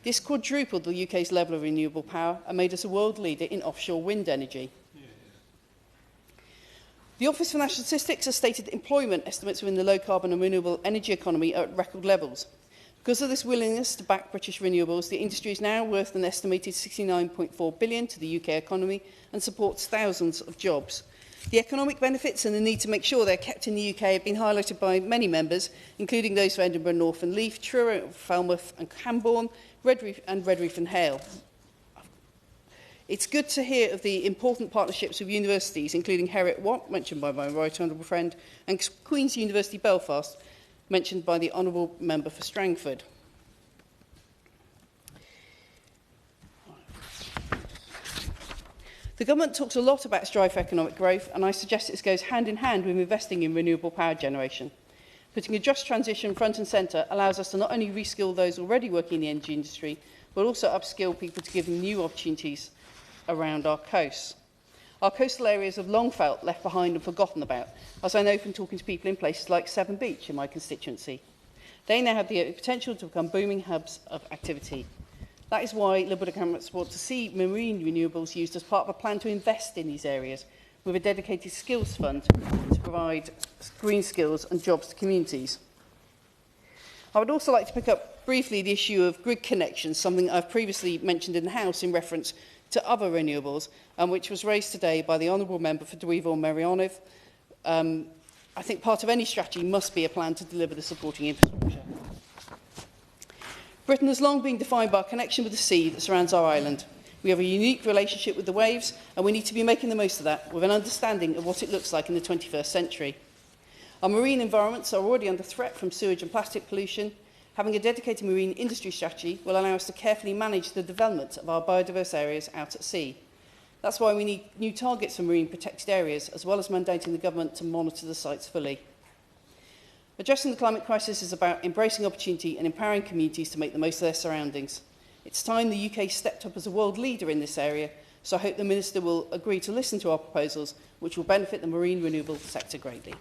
Speaker 14: This quadrupled the UK's level of renewable power and made us a world leader in offshore wind energy. The Office for National Statistics has stated that employment estimates within the low-carbon and renewable energy economy are at record levels. Because of this willingness to back British renewables, the industry is now worth an estimated £69.4 billion to the UK economy and supports thousands of jobs. The economic benefits and the need to make sure they're kept in the UK have been highlighted by many members, including those for Edinburgh, North and Leith, Truro, Falmouth and Camborne, Redreef and Hale. It's good to hear of the important partnerships with universities, including Heriot-Watt, mentioned by my right honourable friend, and Queen's University Belfast, mentioned by the honourable member for Strangford. The government talks a lot about strive for economic growth, and I suggest this goes hand in hand with investing in renewable power generation. Putting a just transition front and centre allows us to not only reskill those already working in the energy industry, but also upskill people to give them new opportunities around our coasts. Our coastal areas have long felt left behind and forgotten about, as I know from talking to people in places like Severn Beach in my constituency. They now have the potential to become booming hubs of activity. That is why Liberal Democrats want to see marine renewables used as part of a plan to invest in these areas, with a dedicated skills fund to provide green skills and jobs to communities. I would also like to pick up briefly the issue of grid connections, something I've previously mentioned in the House in reference to other renewables, and which was raised today by the Honourable Member for Dwyfor Meirionydd. I think part of any strategy must be a plan to deliver the supporting infrastructure. Britain has long been defined by a connection with the sea that surrounds our island. We have a unique relationship with the waves, and we need to be making the most of that with an understanding of what it looks like in the 21st century. Our marine environments are already under threat from sewage and plastic pollution. Having a dedicated marine industry strategy will allow us to carefully manage the development of our biodiverse areas out at sea. That's why we need new targets for marine protected areas, as well as mandating the government to monitor the sites fully. Addressing the climate crisis is about embracing opportunity and empowering communities to make the most of their surroundings. It's time the UK stepped up as a world leader in this area, so I hope the Minister will agree to listen to our proposals, which will benefit the marine renewable sector greatly.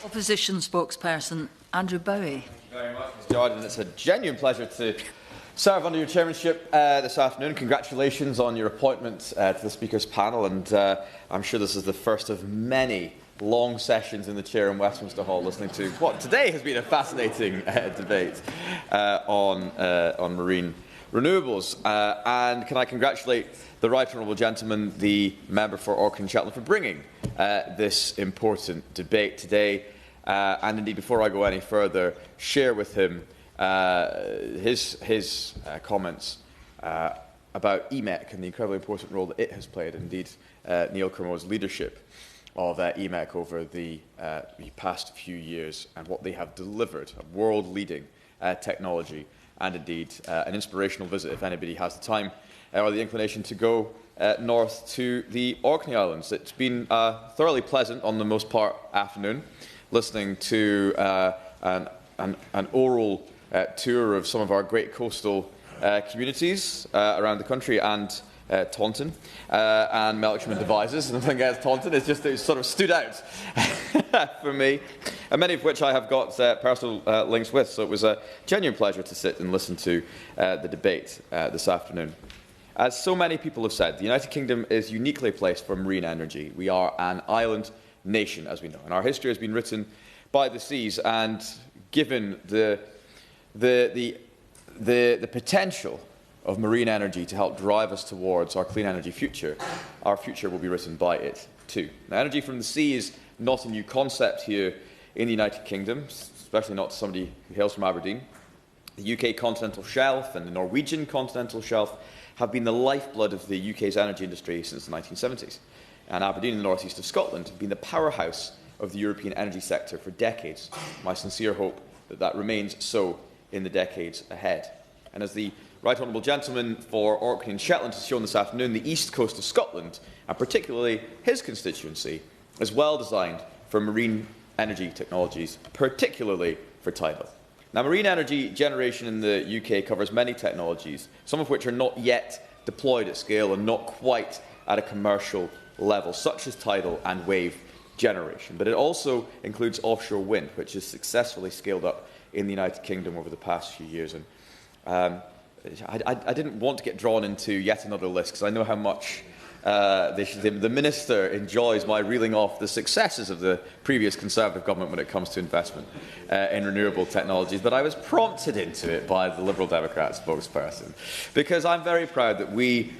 Speaker 1: Opposition spokesperson Andrew Bowie.
Speaker 15: Thank you very much, Ms Jordan. It's a genuine pleasure to serve under your chairmanship this afternoon. Congratulations on your appointment to the Speaker's panel, and I'm sure this is the first of many long sessions in the chair in Westminster Hall listening to what today has been a fascinating debate on marine renewables. And can I congratulate the Right Honourable Gentleman, the Member for Orkney and Shetland, for bringing this important debate today. And indeed, before I go any further, share with him his comments about EMEC and the incredibly important role that it has played. Indeed, Neil Cormo's leadership of EMEC over the past few years and what they have delivered, a world-leading technology, and indeed an inspirational visit if anybody has the time or the inclination to go north to the Orkney Islands. It's been thoroughly pleasant on the most part afternoon, listening to an oral tour of some of our great coastal communities around the country and Taunton and Melksham and Devizes. Nothing against Taunton, it's just it sort of stood out for me, and many of which I have got personal links with. So it was a genuine pleasure to sit and listen to the debate this afternoon. As so many people have said, the United Kingdom is uniquely placed for marine energy. We are an island nation, as we know, and our history has been written by the seas. And given the potential of marine energy to help drive us towards our clean energy future, our future will be written by it too. Now, energy from the sea is not a new concept here in the United Kingdom, especially not to somebody who hails from Aberdeen. The UK continental shelf and the Norwegian continental shelf have been the lifeblood of the UK's energy industry since the 1970s. And Aberdeen in the northeast of Scotland have been the powerhouse of the European energy sector for decades. My sincere hope that that remains so in the decades ahead. And as the Right Honourable Gentleman for Orkney and Shetland has shown this afternoon, the east coast of Scotland, and particularly his constituency, is well designed for marine energy technologies, particularly for tidal. Now, marine energy generation in the UK covers many technologies, some of which are not yet deployed at scale and not quite at a commercial level, such as tidal and wave generation. But it also includes offshore wind, which is successfully scaled up in the United Kingdom over the past few years. And I didn't want to get drawn into yet another list, because I know how much the Minister enjoys my reeling off the successes of the previous Conservative government when it comes to investment in renewable technologies. But I was prompted into it by the Liberal Democrat spokesperson, because I'm very proud that we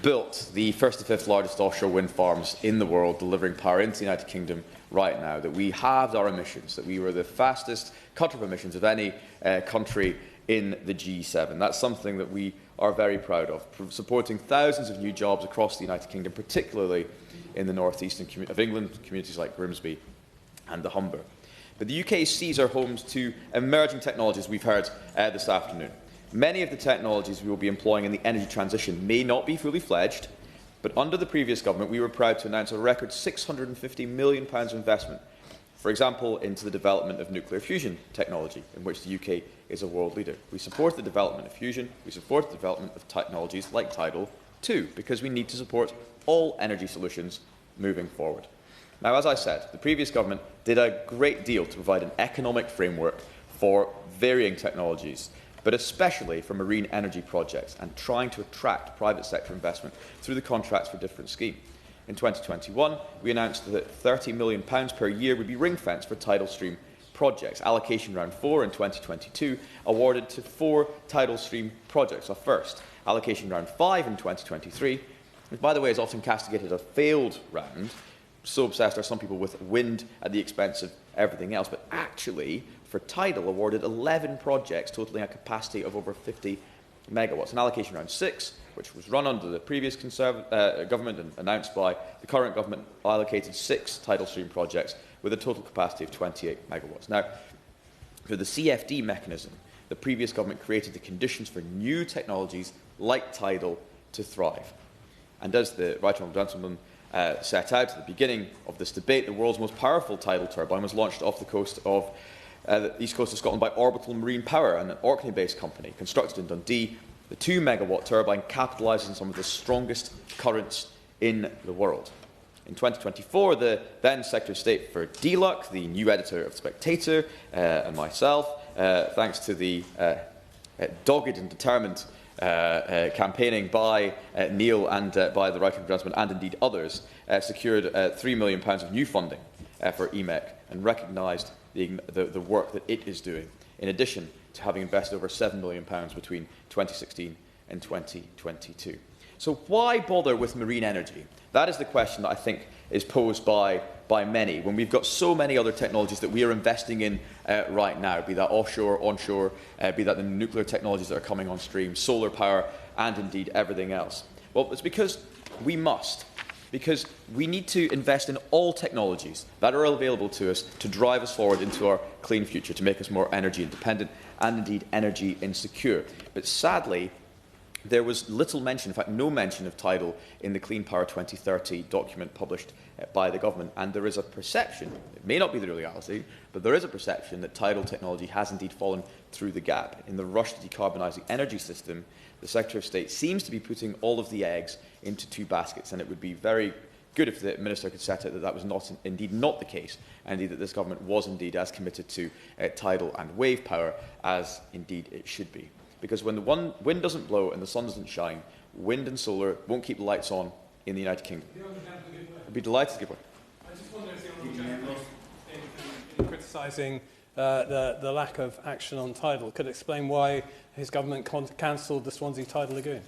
Speaker 15: built the first to fifth largest offshore wind farms in the world, delivering power into the United Kingdom right now, that we halved our emissions, that we were the fastest cut of emissions of any country in the G7. That's something that we are very proud of, supporting thousands of new jobs across the United Kingdom, particularly in the northeastern of England, communities like Grimsby and the Humber. But the UK's seas are homes to emerging technologies we've heard this afternoon. Many of the technologies we will be employing in the energy transition may not be fully fledged, but under the previous government we were proud to announce a record £650 million of investment, for example, into the development of nuclear fusion technology, in which the UK is a world leader. We support the development of fusion, we support the development of technologies like tidal too, because we need to support all energy solutions moving forward. Now, as I said, the previous government did a great deal to provide an economic framework for varying technologies, but especially for marine energy projects, and trying to attract private sector investment through the Contracts for Difference scheme. In 2021, we announced that £30 million per year would be ring-fenced for tidal stream projects. Allocation Round 4 in 2022 awarded to 4 tidal stream projects, a first. Allocation Round 5 in 2023, which, by the way, is often castigated a failed round. So obsessed are some people with wind at the expense of everything else, but actually, for tidal, awarded 11 projects totaling a capacity of over 50 megawatts. And Allocation Round 6, which was run under the previous government and announced by the current government, allocated 6 tidal stream projects with a total capacity of 28 megawatts. Now, for the CFD mechanism, the previous government created the conditions for new technologies like tidal to thrive. And as the Right Honourable Gentleman set out at the beginning of this debate, the world's most powerful tidal turbine was launched off the coast of the east coast of Scotland by Orbital Marine Power, an Orkney-based company constructed in Dundee. The 2-megawatt turbine capitalises on some of the strongest currents in the world. In 2024, the then Secretary of State for DLUC, the new editor of Spectator, and myself, thanks to the dogged and determined campaigning by Neil and by the Right Honourable Gentleman and indeed others, secured £3 million of new funding for EMEC and recognised the work that it is doing, in addition to having invested over £7 million between 2016 and 2022. So why bother with marine energy? That is the question that I think is posed by many, when we've got so many other technologies that we are investing in right now, be that offshore, onshore, be that the nuclear technologies that are coming on stream, solar power, and indeed everything else. Well, it's because we must. Because we need to invest in all technologies that are available to us to drive us forward into our clean future, to make us more energy independent and indeed energy insecure. But sadly, there was little mention, in fact no mention of tidal in the Clean Power 2030 document published by the government, and there is a perception, it may not be the reality, but there is a perception that tidal technology has indeed fallen through the gap. In the rush to decarbonise the energy system, the Secretary of State seems to be putting all of the eggs into 2 baskets, and it would be very good if the Minister could set out that that was indeed not the case, and indeed that this government was indeed as committed to tidal and wave power as indeed it should be. Because when the wind doesn't blow and the sun doesn't shine, wind and solar won't keep the lights on in the United Kingdom. I'd be delighted to give one.
Speaker 10: I just wonder if the Honourable Gentleman, in criticising the lack of action on tidal, could explain why his government cancelled the Swansea Tidal Lagoon.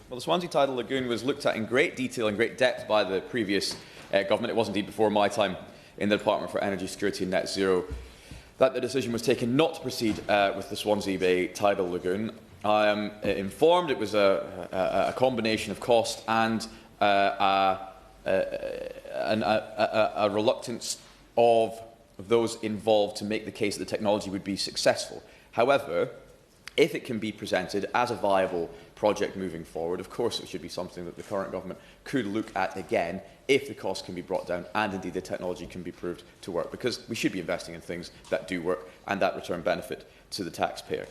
Speaker 15: Well, the Swansea Tidal Lagoon was looked at in great detail and great depth by the previous government. It was indeed before my time in the Department for Energy Security and Net Zero that the decision was taken not to proceed with the Swansea Bay Tidal Lagoon. I am informed it was a combination of cost and a reluctance of those involved to make the case that the technology would be successful. However, if it can be presented as a viable project moving forward, of course it should be something that the current government could look at again if the cost can be brought down and indeed the technology can be proved to work, because we should be investing in things that do work and that return benefit to the taxpayer.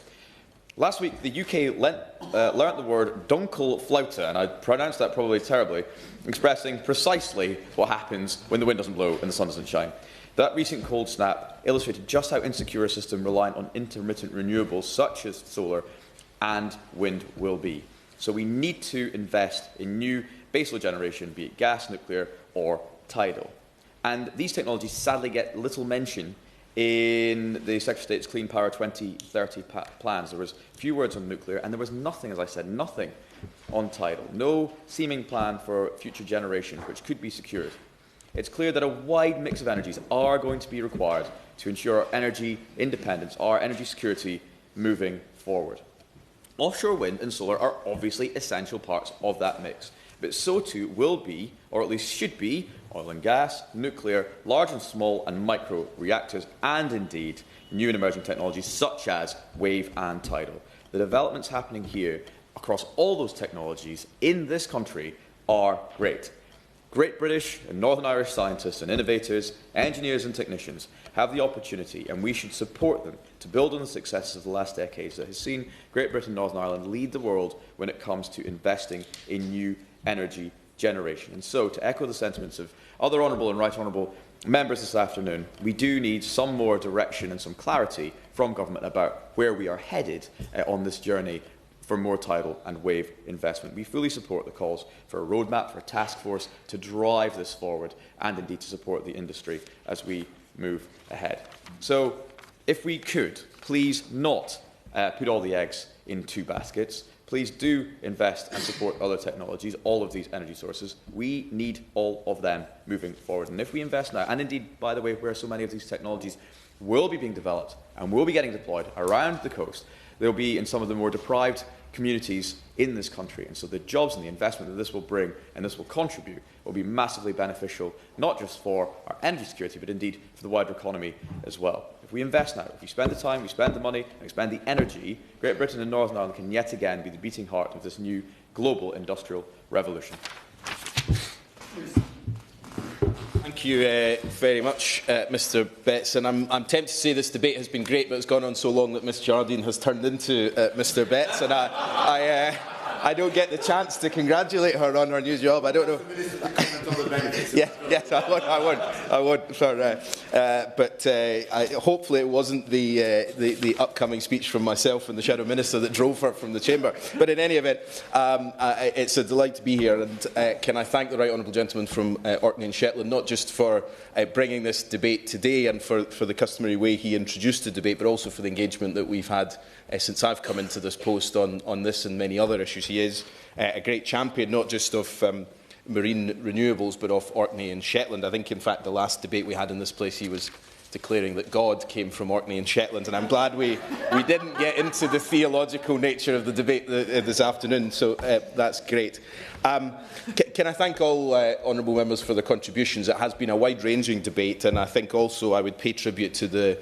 Speaker 15: Last week, the UK learnt the word dunkelflaute, and I pronounced that probably terribly, expressing precisely what happens when the wind doesn't blow and the sun doesn't shine. That recent cold snap illustrated just how insecure a system reliant on intermittent renewables such as solar and wind will be. So we need to invest in new baseload generation, be it gas, nuclear or tidal. And these technologies sadly get little mention in the Secretary of State's Clean Power 2030 plans. There was few words on nuclear, and there was nothing, as I said, nothing on tidal. No seeming plan for future generation which could be secured. It's clear that a wide mix of energies are going to be required to ensure our energy independence, our energy security moving forward. Offshore wind and solar are obviously essential parts of that mix, but so too will be, or at least should be, oil and gas, nuclear, large and small and micro reactors, and indeed new and emerging technologies such as wave and tidal. The developments happening here across all those technologies in this country are great. Great British and Northern Irish scientists and innovators, engineers and technicians have the opportunity, and we should support them, to build on the successes of the last decades that has seen Great Britain and Northern Ireland lead the world when it comes to investing in new energy generation. And so, to echo the sentiments of other honourable and right honourable members this afternoon, we do need some more direction and some clarity from government about where we are headed on this journey for more tidal and wave investment. We fully support the calls for a roadmap, for a task force to drive this forward and indeed to support the industry as we move ahead. So, if we could, please not put all the eggs in 2 baskets. Please do invest and support other technologies, all of these energy sources. We need all of them moving forward. And if we invest now, and indeed, by the way, where so many of these technologies will be being developed and will be getting deployed around the coast, they'll be in some of the more deprived communities in this country. And so the jobs and the investment that this will bring and this will contribute will be massively beneficial, not just for our energy security, but indeed for the wider economy as well. If we invest now, if we spend the time, we spend the money, and we spend the energy, Great Britain and Northern Ireland can yet again be the beating heart of this new global industrial revolution.
Speaker 16: Thank you very much, Mr Betts. And I'm tempted to say this debate has been great, but it's gone on so long that Ms Jardine has turned into Mr Betts. And I don't get the chance to congratulate her on her new job. I don't know. Yes, I won't. Sorry. But hopefully it wasn't the upcoming speech from myself and the Shadow Minister that drove her from the chamber. But in any event, it's a delight to be here. And can I thank the right honourable gentleman from Orkney and Shetland, not just for bringing this debate today and for the customary way he introduced the debate, but also for the engagement that we've had since I've come into this post on this and many other issues. He is a great champion, not just of marine renewables, but of Orkney and Shetland. I think, in fact, the last debate we had in this place, he was declaring that God came from Orkney and Shetland, and I'm glad we didn't get into the theological nature of the debate this afternoon, so that's great. Can I thank all honourable members for their contributions? It has been a wide-ranging debate, and I think also I would pay tribute to the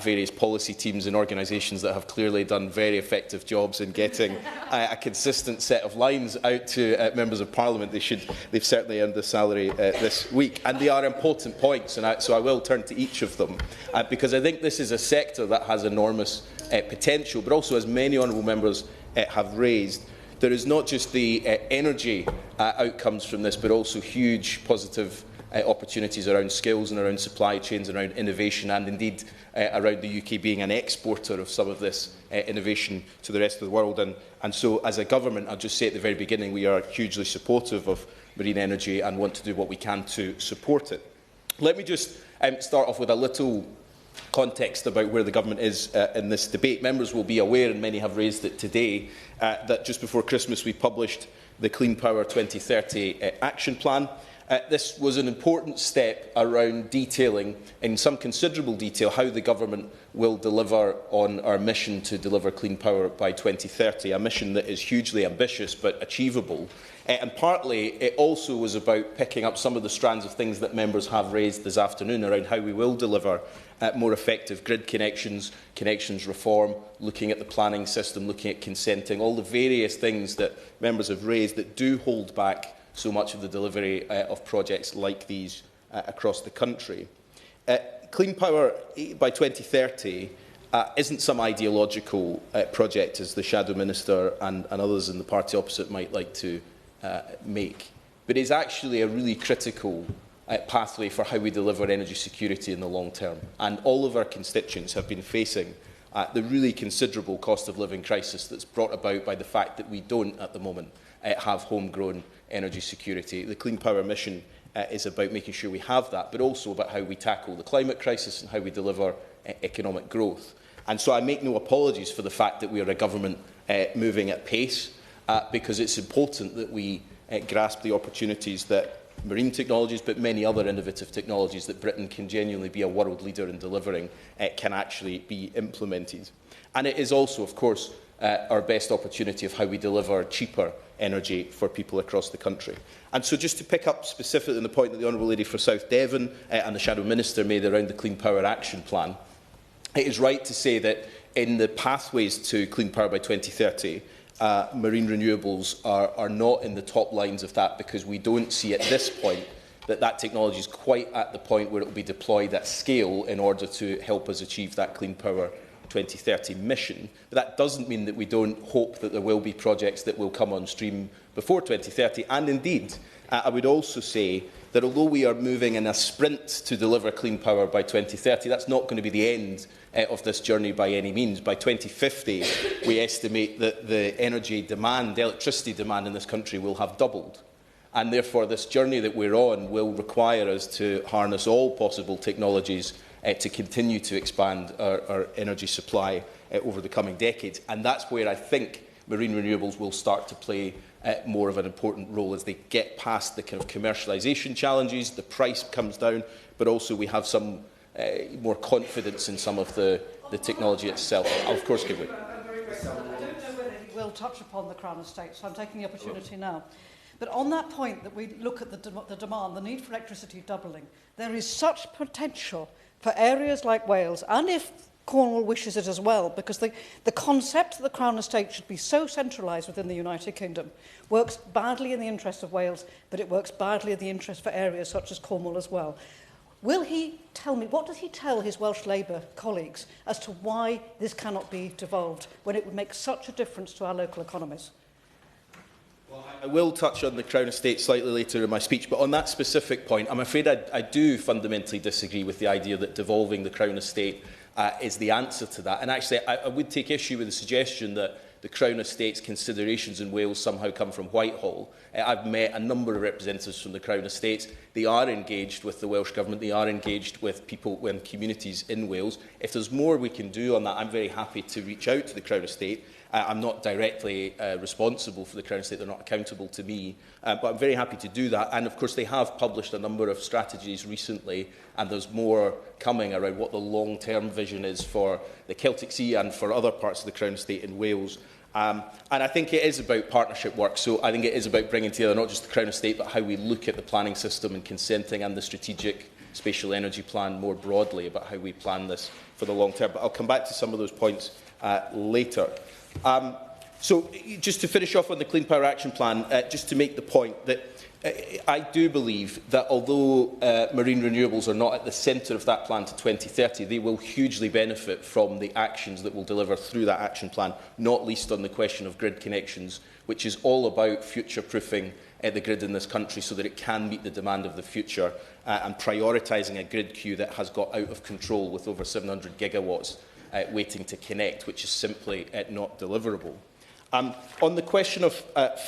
Speaker 16: various policy teams and organisations that have clearly done very effective jobs in getting a consistent set of lines out to members of Parliament. They've certainly earned the salary this week, and they are important points, and so I will turn to each of them, because I think this is a sector that has enormous potential, but also, as many honourable members have raised, there is not just the energy outcomes from this, but also huge positive opportunities around skills and around supply chains, around innovation, and indeed around the UK being an exporter of some of this innovation to the rest of the world. And so, as a government, I'll just say at the very beginning, we are hugely supportive of marine energy and want to do what we can to support it. Let me just start off with a little context about where the government is in this debate. Members will be aware, and many have raised it today, that just before Christmas we published the Clean Power 2030 Action Plan. This was an important step around detailing, in some considerable detail, how the government will deliver on our mission to deliver clean power by 2030, a mission that is hugely ambitious but achievable. And partly it also was about picking up some of the strands of things that members have raised this afternoon around how we will deliver more effective grid connections reform, looking at the planning system, looking at consenting, all the various things that members have raised that do hold back so much of the delivery of projects like these across the country. Clean power by 2030 isn't some ideological project, as the Shadow Minister and others in the party opposite might like to make, but is actually a really critical pathway for how we deliver energy security in the long term. And all of our constituents have been facing the really considerable cost of living crisis that's brought about by the fact that we don't, at the moment, have homegrown energy security. The Clean Power Mission is about making sure we have that, but also about how we tackle the climate crisis and how we deliver economic growth. And so I make no apologies for the fact that we are a government moving at pace, because it's important that we grasp the opportunities that marine technologies, but many other innovative technologies that Britain can genuinely be a world leader in delivering, can actually be implemented. And it is also, of course, our best opportunity of how we deliver cheaper energy for people across the country. And so, just to pick up specifically on the point that the Honourable Lady for South Devon and the Shadow Minister made around the Clean Power Action Plan, it is right to say that in the pathways to clean power by 2030, marine renewables are not in the top lines of that, because we don't see at this point that technology is quite at the point where it will be deployed at scale in order to help us achieve that clean power 2030 mission. But that doesn't mean that we don't hope that there will be projects that will come on stream before 2030. And indeed, I would also say that although we are moving in a sprint to deliver clean power by 2030, that's not going to be the end of this journey by any means. By 2050, we estimate that the energy demand, the electricity demand in this country will have doubled. And therefore, this journey that we're on will require us to harness all possible technologies to continue to expand our energy supply over the coming decades. And that's where I think marine renewables will start to play more of an important role as they get past the kind of commercialisation challenges, the price comes down, but also we have some more confidence in some of the technology itself. I'll of course give it.
Speaker 11: I don't know whether he will touch upon the Crown Estate, so I'm taking the opportunity now. But on that point that we look at the demand, the need for electricity doubling, there is such potential for areas like Wales, and if Cornwall wishes it as well, because the concept that the Crown Estate should be so centralised within the United Kingdom works badly in the interest of Wales, but it works badly in the interest for areas such as Cornwall as well. Will he tell me, what does he tell his Welsh Labour colleagues as to why this cannot be devolved when it would make such a difference to our local economies?
Speaker 16: I will touch on the Crown Estate slightly later in my speech, but on that specific point, I'm afraid I do fundamentally disagree with the idea that devolving the Crown Estate is the answer to that. And actually, I would take issue with the suggestion that the Crown Estate's considerations in Wales somehow come from Whitehall. I've met a number of representatives from the Crown Estates. They are engaged with the Welsh Government. They are engaged with people and communities in Wales. If there's more we can do on that, I'm very happy to reach out to the Crown Estate. I'm not directly responsible for the Crown Estate. They're not accountable to me. But I'm very happy to do that. And, of course, they have published a number of strategies recently, and there's more coming around what the long-term vision is for the Celtic Sea and for other parts of the Crown Estate in Wales. And I think it is about partnership work. So I think it is about bringing together not just the Crown Estate, but how we look at the planning system and consenting and the strategic spatial energy plan more broadly, about how we plan this for the long term. But I'll come back to some of those points later. So just to finish off on the Clean Power Action Plan, just to make the point that I do believe that although marine renewables are not at the centre of that plan to 2030, they will hugely benefit from the actions that will deliver through that action plan, not least on the question of grid connections, which is all about future-proofing the grid in this country so that it can meet the demand of the future and prioritising a grid queue that has got out of control with over 700 gigawatts waiting to connect, which is simply not deliverable. On the question of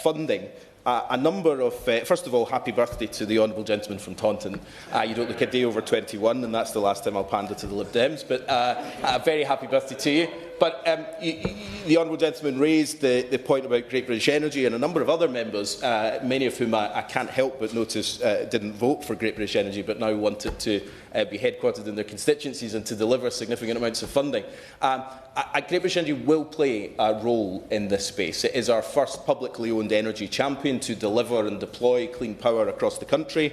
Speaker 16: funding, a number of... first of all, happy birthday to the honourable gentleman from Taunton. You don't look a day over 21, and that's the last time I'll pander to the Lib Dems, but a very happy birthday to you. But the honourable gentleman raised the point about Great British Energy, and a number of other members, many of whom I can't help but notice didn't vote for Great British Energy, but now wanted to be headquartered in their constituencies and to deliver significant amounts of funding. Great British Energy will play a role in this space. It is our first publicly owned energy champion to deliver and deploy clean power across the country,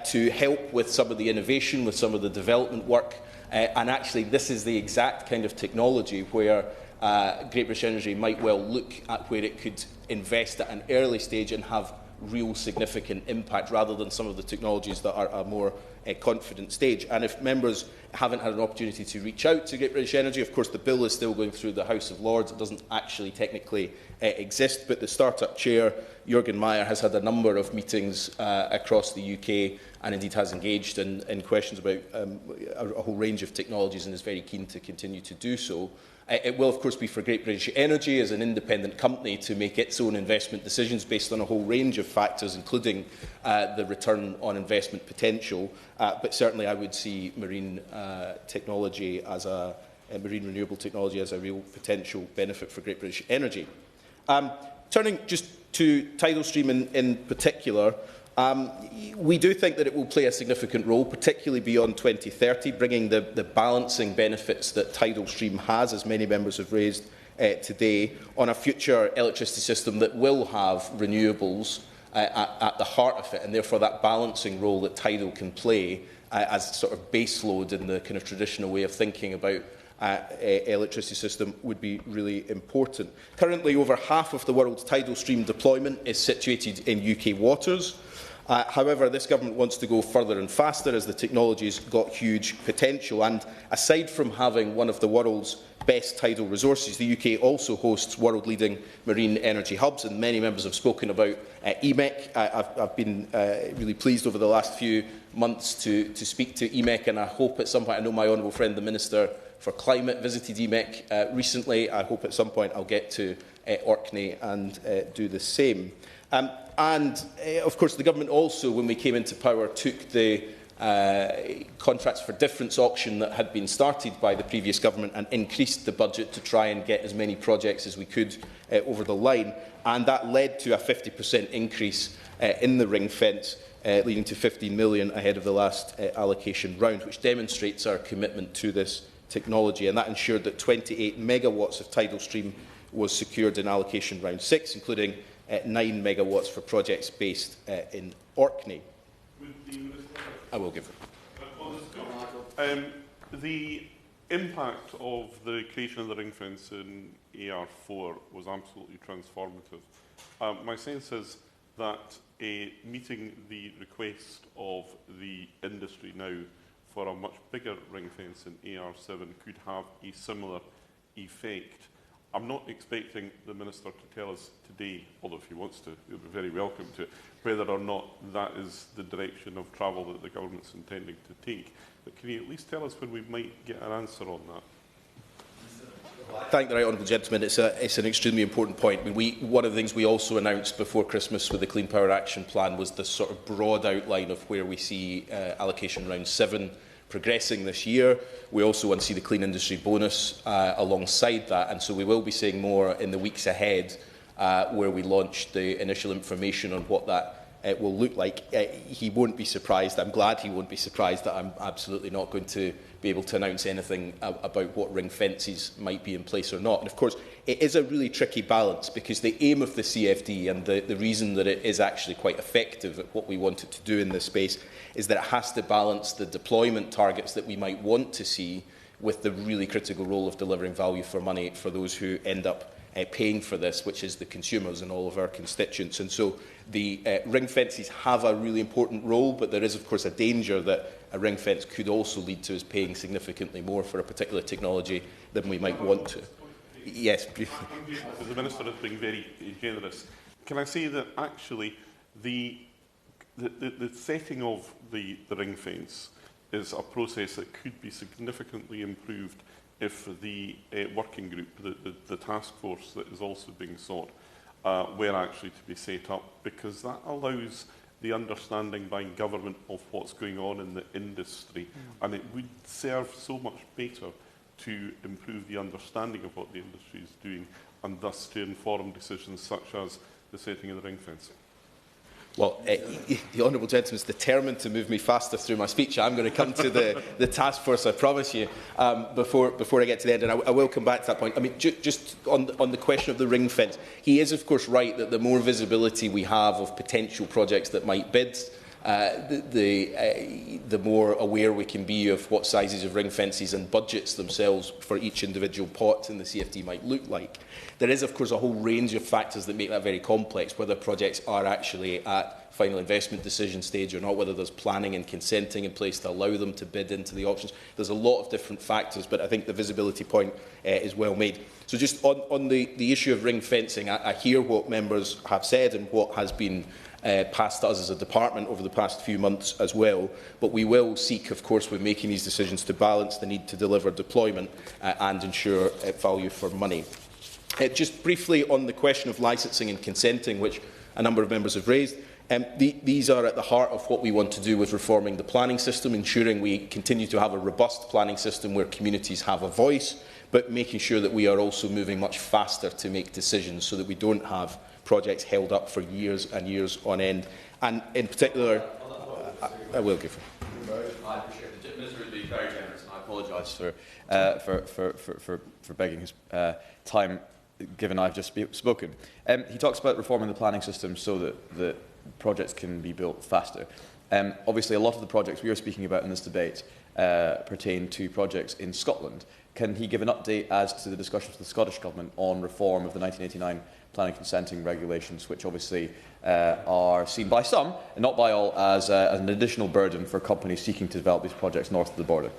Speaker 16: to help with some of the innovation, with some of the development work. And actually, this is the exact kind of technology where Great British Energy might well look at where it could invest at an early stage and have real significant impact, rather than some of the technologies that are a more confident stage. And if members haven't had an opportunity to reach out to Great British Energy, of course the bill is still going through the House of Lords. It doesn't actually technically exist, but the Startup Chair, Jürgen Meyer, has had a number of meetings across the UK and indeed has engaged in questions about a whole range of technologies and is very keen to continue to do so. It will, of course, be for Great British Energy as an independent company to make its own investment decisions based on a whole range of factors, including the return on investment potential. But certainly I would see marine technology as marine renewable technology as a real potential benefit for Great British Energy. Turning just to tidal stream in particular, we do think that it will play a significant role, particularly beyond 2030, bringing the balancing benefits that tidal stream has, as many members have raised today, on a future electricity system that will have renewables at the heart of it, and therefore that balancing role that tidal can play as sort of base load in the kind of traditional way of thinking about electricity system would be really important. Currently, over half of the world's tidal stream deployment is situated in UK waters. However, this government wants to go further and faster as the technology's got huge potential. And aside from having one of the world's best tidal resources, the UK also hosts world-leading marine energy hubs, and many members have spoken about EMEC. I've been really pleased over the last few months to speak to EMEC, and I hope at some point, I know my honourable friend, the Minister for Climate, visited EMEC recently. I hope at some point I'll get to Orkney and do the same. Of course, the government also, when we came into power, took the contracts for difference auction that had been started by the previous government and increased the budget to try and get as many projects as we could over the line. And that led to a 50% increase in the ring fence, leading to 15 million ahead of the last allocation round, which demonstrates our commitment to this technology. And that ensured that 28 megawatts of tidal stream was secured in allocation round 6, including 9 megawatts for projects based in Orkney.
Speaker 2: Would the Minister...
Speaker 16: I will give it.
Speaker 2: The impact of the creation of the ring fence in AR4 was absolutely transformative. My sense is that meeting the request of the industry now for a much bigger ring fence in AR7 could have a similar effect. I'm not expecting the Minister to tell us today, although if he wants to, he'll be very welcome to it, whether or not that is the direction of travel that the government's intending to take. But can you at least tell us when we might get an answer on that?
Speaker 16: I thank the right honourable gentleman. It's an extremely important point. I mean, one of the things we also announced before Christmas with the Clean Power Action Plan was the sort of broad outline of where we see allocation round 7 progressing this year. We also want to see the clean industry bonus alongside that, and so we will be seeing more in the weeks ahead where we launch the initial information on what that will look like. He won't be surprised. I'm glad he won't be surprised that I'm absolutely not going to be able to announce anything about what ring fences might be in place or not. And of course, it is a really tricky balance, because the aim of the CFD and the reason that it is actually quite effective at what we want it to do in this space is that it has to balance the deployment targets that we might want to see with the really critical role of delivering value for money for those who end up paying for this, which is the consumers and all of our constituents. And so the ring fences have a really important role, but there is of course a danger that a ring fence could also lead to us paying significantly more for a particular technology than we might want to. Yes, briefly.
Speaker 2: The Minister is being very generous. Can I say that actually the setting of the ring fence is a process that could be significantly improved if the working group, the task force that is also being sought, were actually to be set up, because that allows the understanding by government of what's going on in the industry, and it would serve so much better to improve the understanding of what the industry is doing, and thus to inform decisions such as the setting of the ring fence.
Speaker 16: Well, the honourable gentleman is determined to move me faster through my speech. I'm going to come to the task force, I promise you, before I get to the end, and I will come back to that point. I mean, just on the question of the ring fence, he is of course right that the more visibility we have of potential projects that might bid, the more aware we can be of what sizes of ring fences and budgets themselves for each individual pot in the CFD might look like. There is, of course, a whole range of factors that make that very complex, whether projects are actually at final investment decision stage or not, whether there's planning and consenting in place to allow them to bid into the auctions. There's a lot of different factors, but I think the visibility point is well made. So just on the issue of ring fencing, I hear what members have said and what has been passed to us as a department over the past few months as well, but we will seek, of course, when making these decisions, to balance the need to deliver deployment and ensure value for money. Just briefly on the question of licensing and consenting, which a number of members have raised, these are at the heart of what we want to do with reforming the planning system, ensuring we continue to have a robust planning system where communities have a voice, but making sure that we are also moving much faster to make decisions so that we don't have projects held up for years and years on end. And in particular, I will give.
Speaker 15: I appreciate it. The Minister would be very generous, and I apologise for begging his time, given I've just spoken. He talks about reforming the planning system so that the projects can be built faster. Obviously, a lot of the projects we are speaking about in this debate pertain to projects in Scotland. Can he give an update as to the discussions with the Scottish Government on reform of the 1989 planning consenting regulations, which obviously are seen by some, and not by all, as an additional burden for companies seeking to develop these projects north of the border?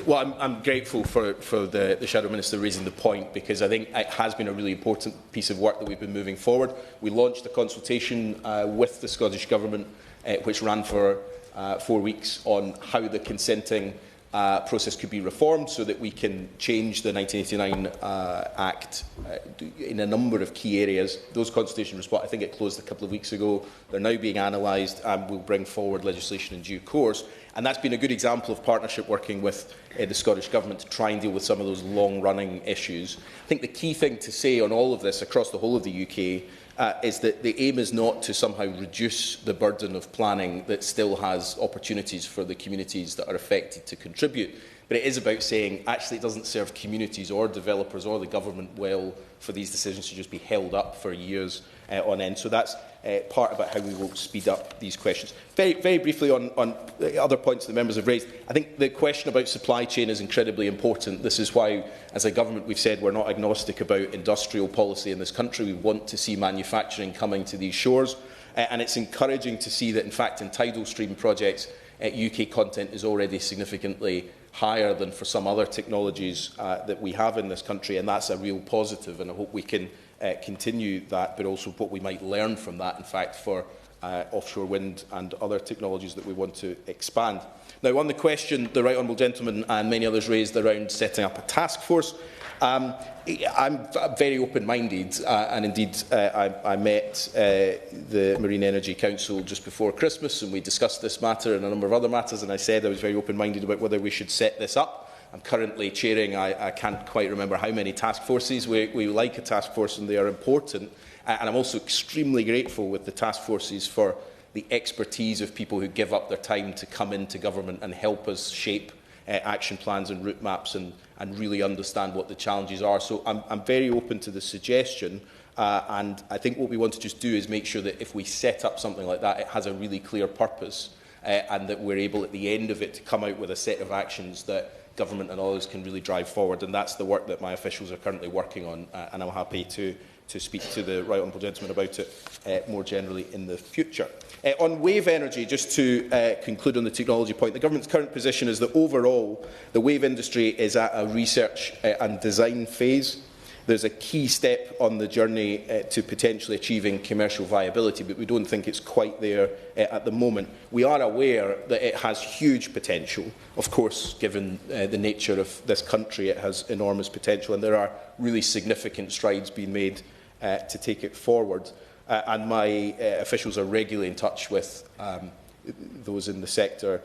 Speaker 16: Well, I'm grateful for the Shadow Minister raising the point, because I think it has been a really important piece of work that we've been moving forward. We launched a consultation with the Scottish Government, which ran for 4 weeks, on how the consenting process could be reformed so that we can change the 1989 Act in a number of key areas. Those consultation response, I think it closed a couple of weeks ago. They're now being analysed, and we'll bring forward legislation in due course. And that's been a good example of partnership working with the Scottish Government to try and deal with some of those long-running issues. I think the key thing to say on all of this across the whole of the UK is that the aim is not to somehow reduce the burden of planning that still has opportunities for the communities that are affected to contribute, but it is about saying actually it doesn't serve communities or developers or the government well for these decisions to just be held up for years on end. So that's part about how we will speed up these questions. Very, very briefly on other points that members have raised, I think the question about supply chain is incredibly important. This is why, as a government, we've said we're not agnostic about industrial policy in this country. We want to see manufacturing coming to these shores. And it's encouraging to see that, in fact, in tidal stream projects, UK content is already significantly higher than for some other technologies that we have in this country, and that's a real positive, and I hope we can continue that, but also what we might learn from that, in fact, for offshore wind and other technologies that we want to expand. Now, on the question the Right Honourable Gentleman and many others raised around setting up a task force, I'm very open-minded, and indeed I met the Marine Energy Council just before Christmas, and we discussed this matter and a number of other matters, and I said I was very open-minded about whether we should set this up. I'm currently chairing, I can't quite remember how many task forces. We like a task force, and they are important, and I'm also extremely grateful with the task forces for the expertise of people who give up their time to come into government and help us shape action plans and route maps and really understand what the challenges are. So I'm very open to the suggestion, and I think what we want to just do is make sure that if we set up something like that, it has a really clear purpose, and that we're able at the end of it to come out with a set of actions that government and others can really drive forward. And that's the work that my officials are currently working on, and I'm happy to speak to the Right Honourable Gentleman about it more generally in the future. On wave energy, just to conclude on the technology point, the Government's current position is that overall the wave industry is at a research and design phase. There's a key step on the journey to potentially achieving commercial viability, but we don't think it's quite there at the moment. We are aware that it has huge potential. Of course, given the nature of this country, it has enormous potential, and there are really significant strides being made to take it forward. And my officials are regularly in touch with those in the sector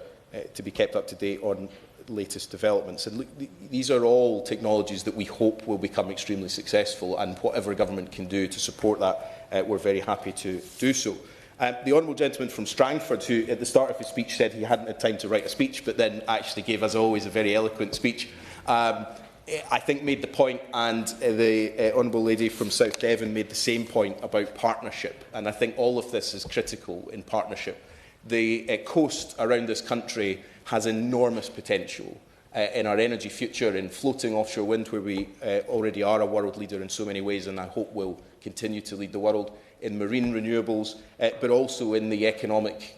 Speaker 16: to be kept up to date on latest developments. And look, these are all technologies that we hope will become extremely successful, and whatever government can do to support that, we're very happy to do so. The Honourable Gentleman from Strangford, who at the start of his speech said he hadn't had time to write a speech, but then actually gave, as always, a very eloquent speech, I think made the point, and the Honourable Lady from South Devon made the same point about partnership, and I think all of this is critical in partnership. The coast around this country has enormous potential in our energy future, in floating offshore wind, where we already are a world leader in so many ways, and I hope will continue to lead the world, in marine renewables, but also in the economic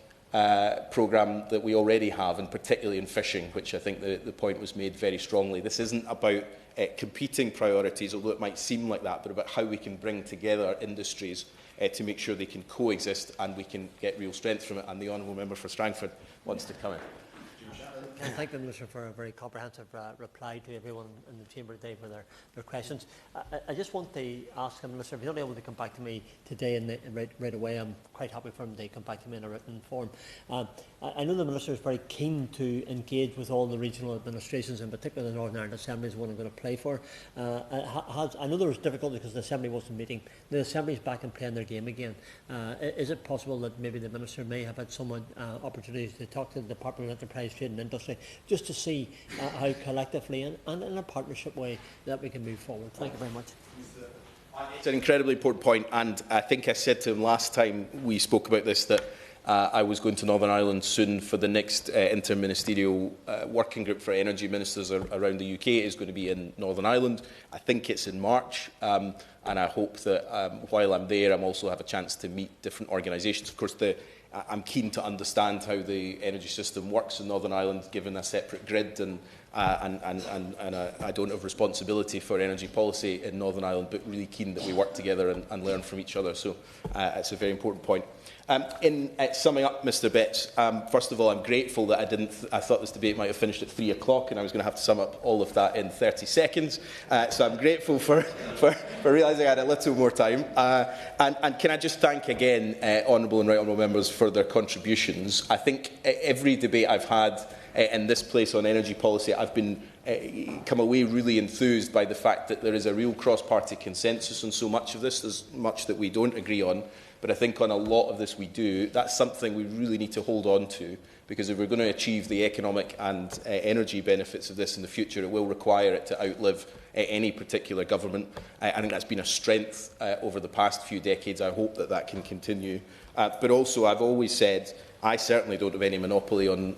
Speaker 16: programme that we already have, and particularly in fishing, which I think the point was made very strongly. This isn't about competing priorities, although it might seem like that, but about how we can bring together industries to make sure they can coexist and we can get real strength from it. And the Honourable Member for Strangford wants to come in.
Speaker 7: And thank the Minister for a very comprehensive reply to everyone in the Chamber today for their questions. I just want to ask the Minister, if he's not able to come back to me today and right away, I'm quite happy for him to come back to me in a written form. I know the Minister is very keen to engage with all the regional administrations, in particular the Northern Ireland Assembly is one I'm going to play for. I know there was difficulty because the Assembly wasn't meeting. The Assembly is back and playing their game again. Is it possible that maybe the Minister may have had some opportunities to talk to the Department of Enterprise, Trade and Industry, just to see how collectively and in a partnership way that we can move forward? Thank you very much.
Speaker 16: It's an incredibly important point, and I think I said to him last time we spoke about this that I was going to Northern Ireland soon for the next interministerial working group for energy ministers around the UK. It is going to be in Northern Ireland. I think it's in March, and I hope that while I'm there, I'm also have a chance to meet different organisations. Of course, I'm keen to understand how the energy system works in Northern Ireland, given a separate grid, and I don't have responsibility for energy policy in Northern Ireland, but really keen that we work together and learn from each other. So it's a very important point. In summing up, Mr Betts, first of all, I'm grateful that I thought this debate might have finished at 3 o'clock, and I was going to have to sum up all of that in 30 seconds. So I'm grateful for realising I had a little more time. And can I just thank again Honourable and Right Honourable Members for their contributions. I think every debate I've had in this place on energy policy, I've been come away really enthused by the fact that there is a real cross-party consensus on so much of this. There's much that we don't agree on, but I think on a lot of this we do. That's something we really need to hold on to because if we're going to achieve the economic and energy benefits of this in the future, it will require it to outlive any particular government. I think that's been a strength over the past few decades. I hope that that can continue. But also, I've always said, I certainly don't have any monopoly on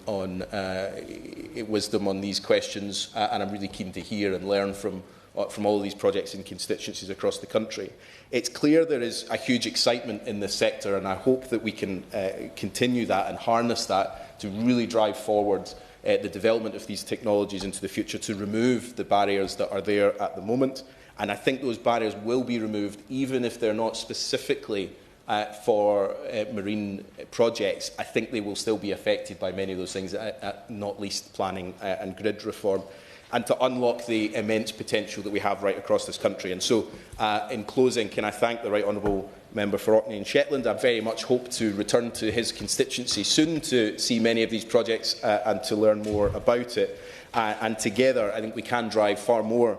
Speaker 16: wisdom on these questions, and I'm really keen to hear and learn from all of these projects in constituencies across the country. It's clear there is a huge excitement in this sector, and I hope that we can continue that and harness that to really drive forward the development of these technologies into the future, to remove the barriers that are there at the moment. And I think those barriers will be removed, even if they're not specifically for marine projects. I think they will still be affected by many of those things, not least planning and grid reform, and to unlock the immense potential that we have right across this country. And so, in closing, can I thank the Right Honourable Member for Orkney and Shetland. I very much hope to return to his constituency soon to see many of these projects and to learn more about it. And together, I think we can drive far more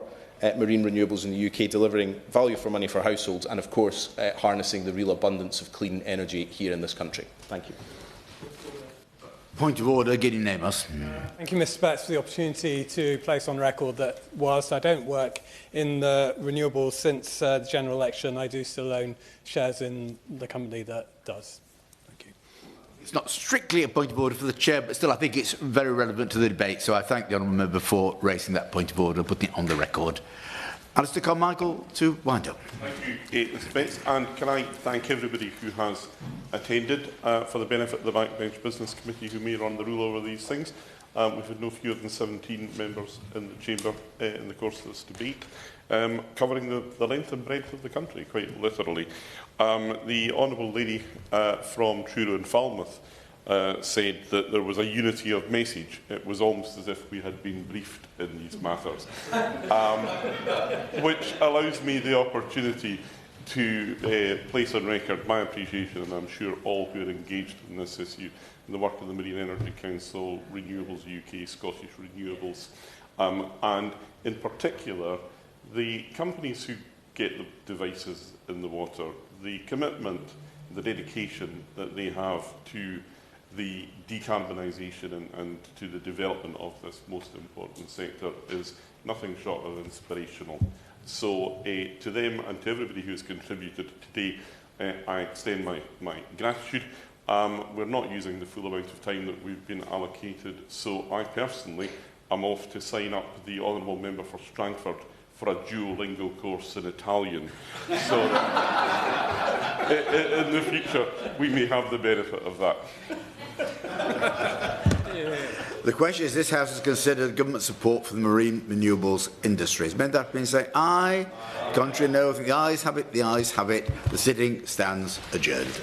Speaker 16: marine renewables in the UK, delivering value for money for households and, of course, harnessing the real abundance of clean energy here in this country. Thank you.
Speaker 17: Point of order, Gideon Amos.
Speaker 10: Thank you, Mr. Betts, for the opportunity to place on record that whilst I don't work in the renewables since the general election, I do still own shares in the company that does. Thank you.
Speaker 17: It's not strictly a point of order for the Chair, but still I think it's very relevant to the debate, so I thank the Honourable Member for raising that point of order and putting it on the record. Alistair Carmichael to wind up.
Speaker 2: Thank you, Mr. Betts, and can I thank everybody who has attended for the benefit of the Backbench Business Committee who may run the rule over these things. We've had no fewer than 17 members in the Chamber in the course of this debate, covering the length and breadth of the country, quite literally. The Honourable Lady from Truro and Falmouth said that there was a unity of message. It was almost as if we had been briefed in these matters, which allows me the opportunity to place on record my appreciation, and I'm sure all who are engaged in this issue, in the work of the Marine Energy Council, Renewables UK, Scottish Renewables, and in particular the companies who get the devices in the water, the commitment, the dedication that they have to the decarbonisation and to the development of this most important sector is nothing short of inspirational. So to them and to everybody who has contributed today, I extend my gratitude. We're not using the full amount of time that we've been allocated, so I personally am off to sign up the Honourable Member for Strangford for a Duolingo course in Italian. So in the future, we may have the benefit of that.
Speaker 17: The question is, this House has considered government support for the marine renewables industries. Men that being say aye. Contrary no. I think the ayes have it. The ayes have it. The sitting stands adjourned.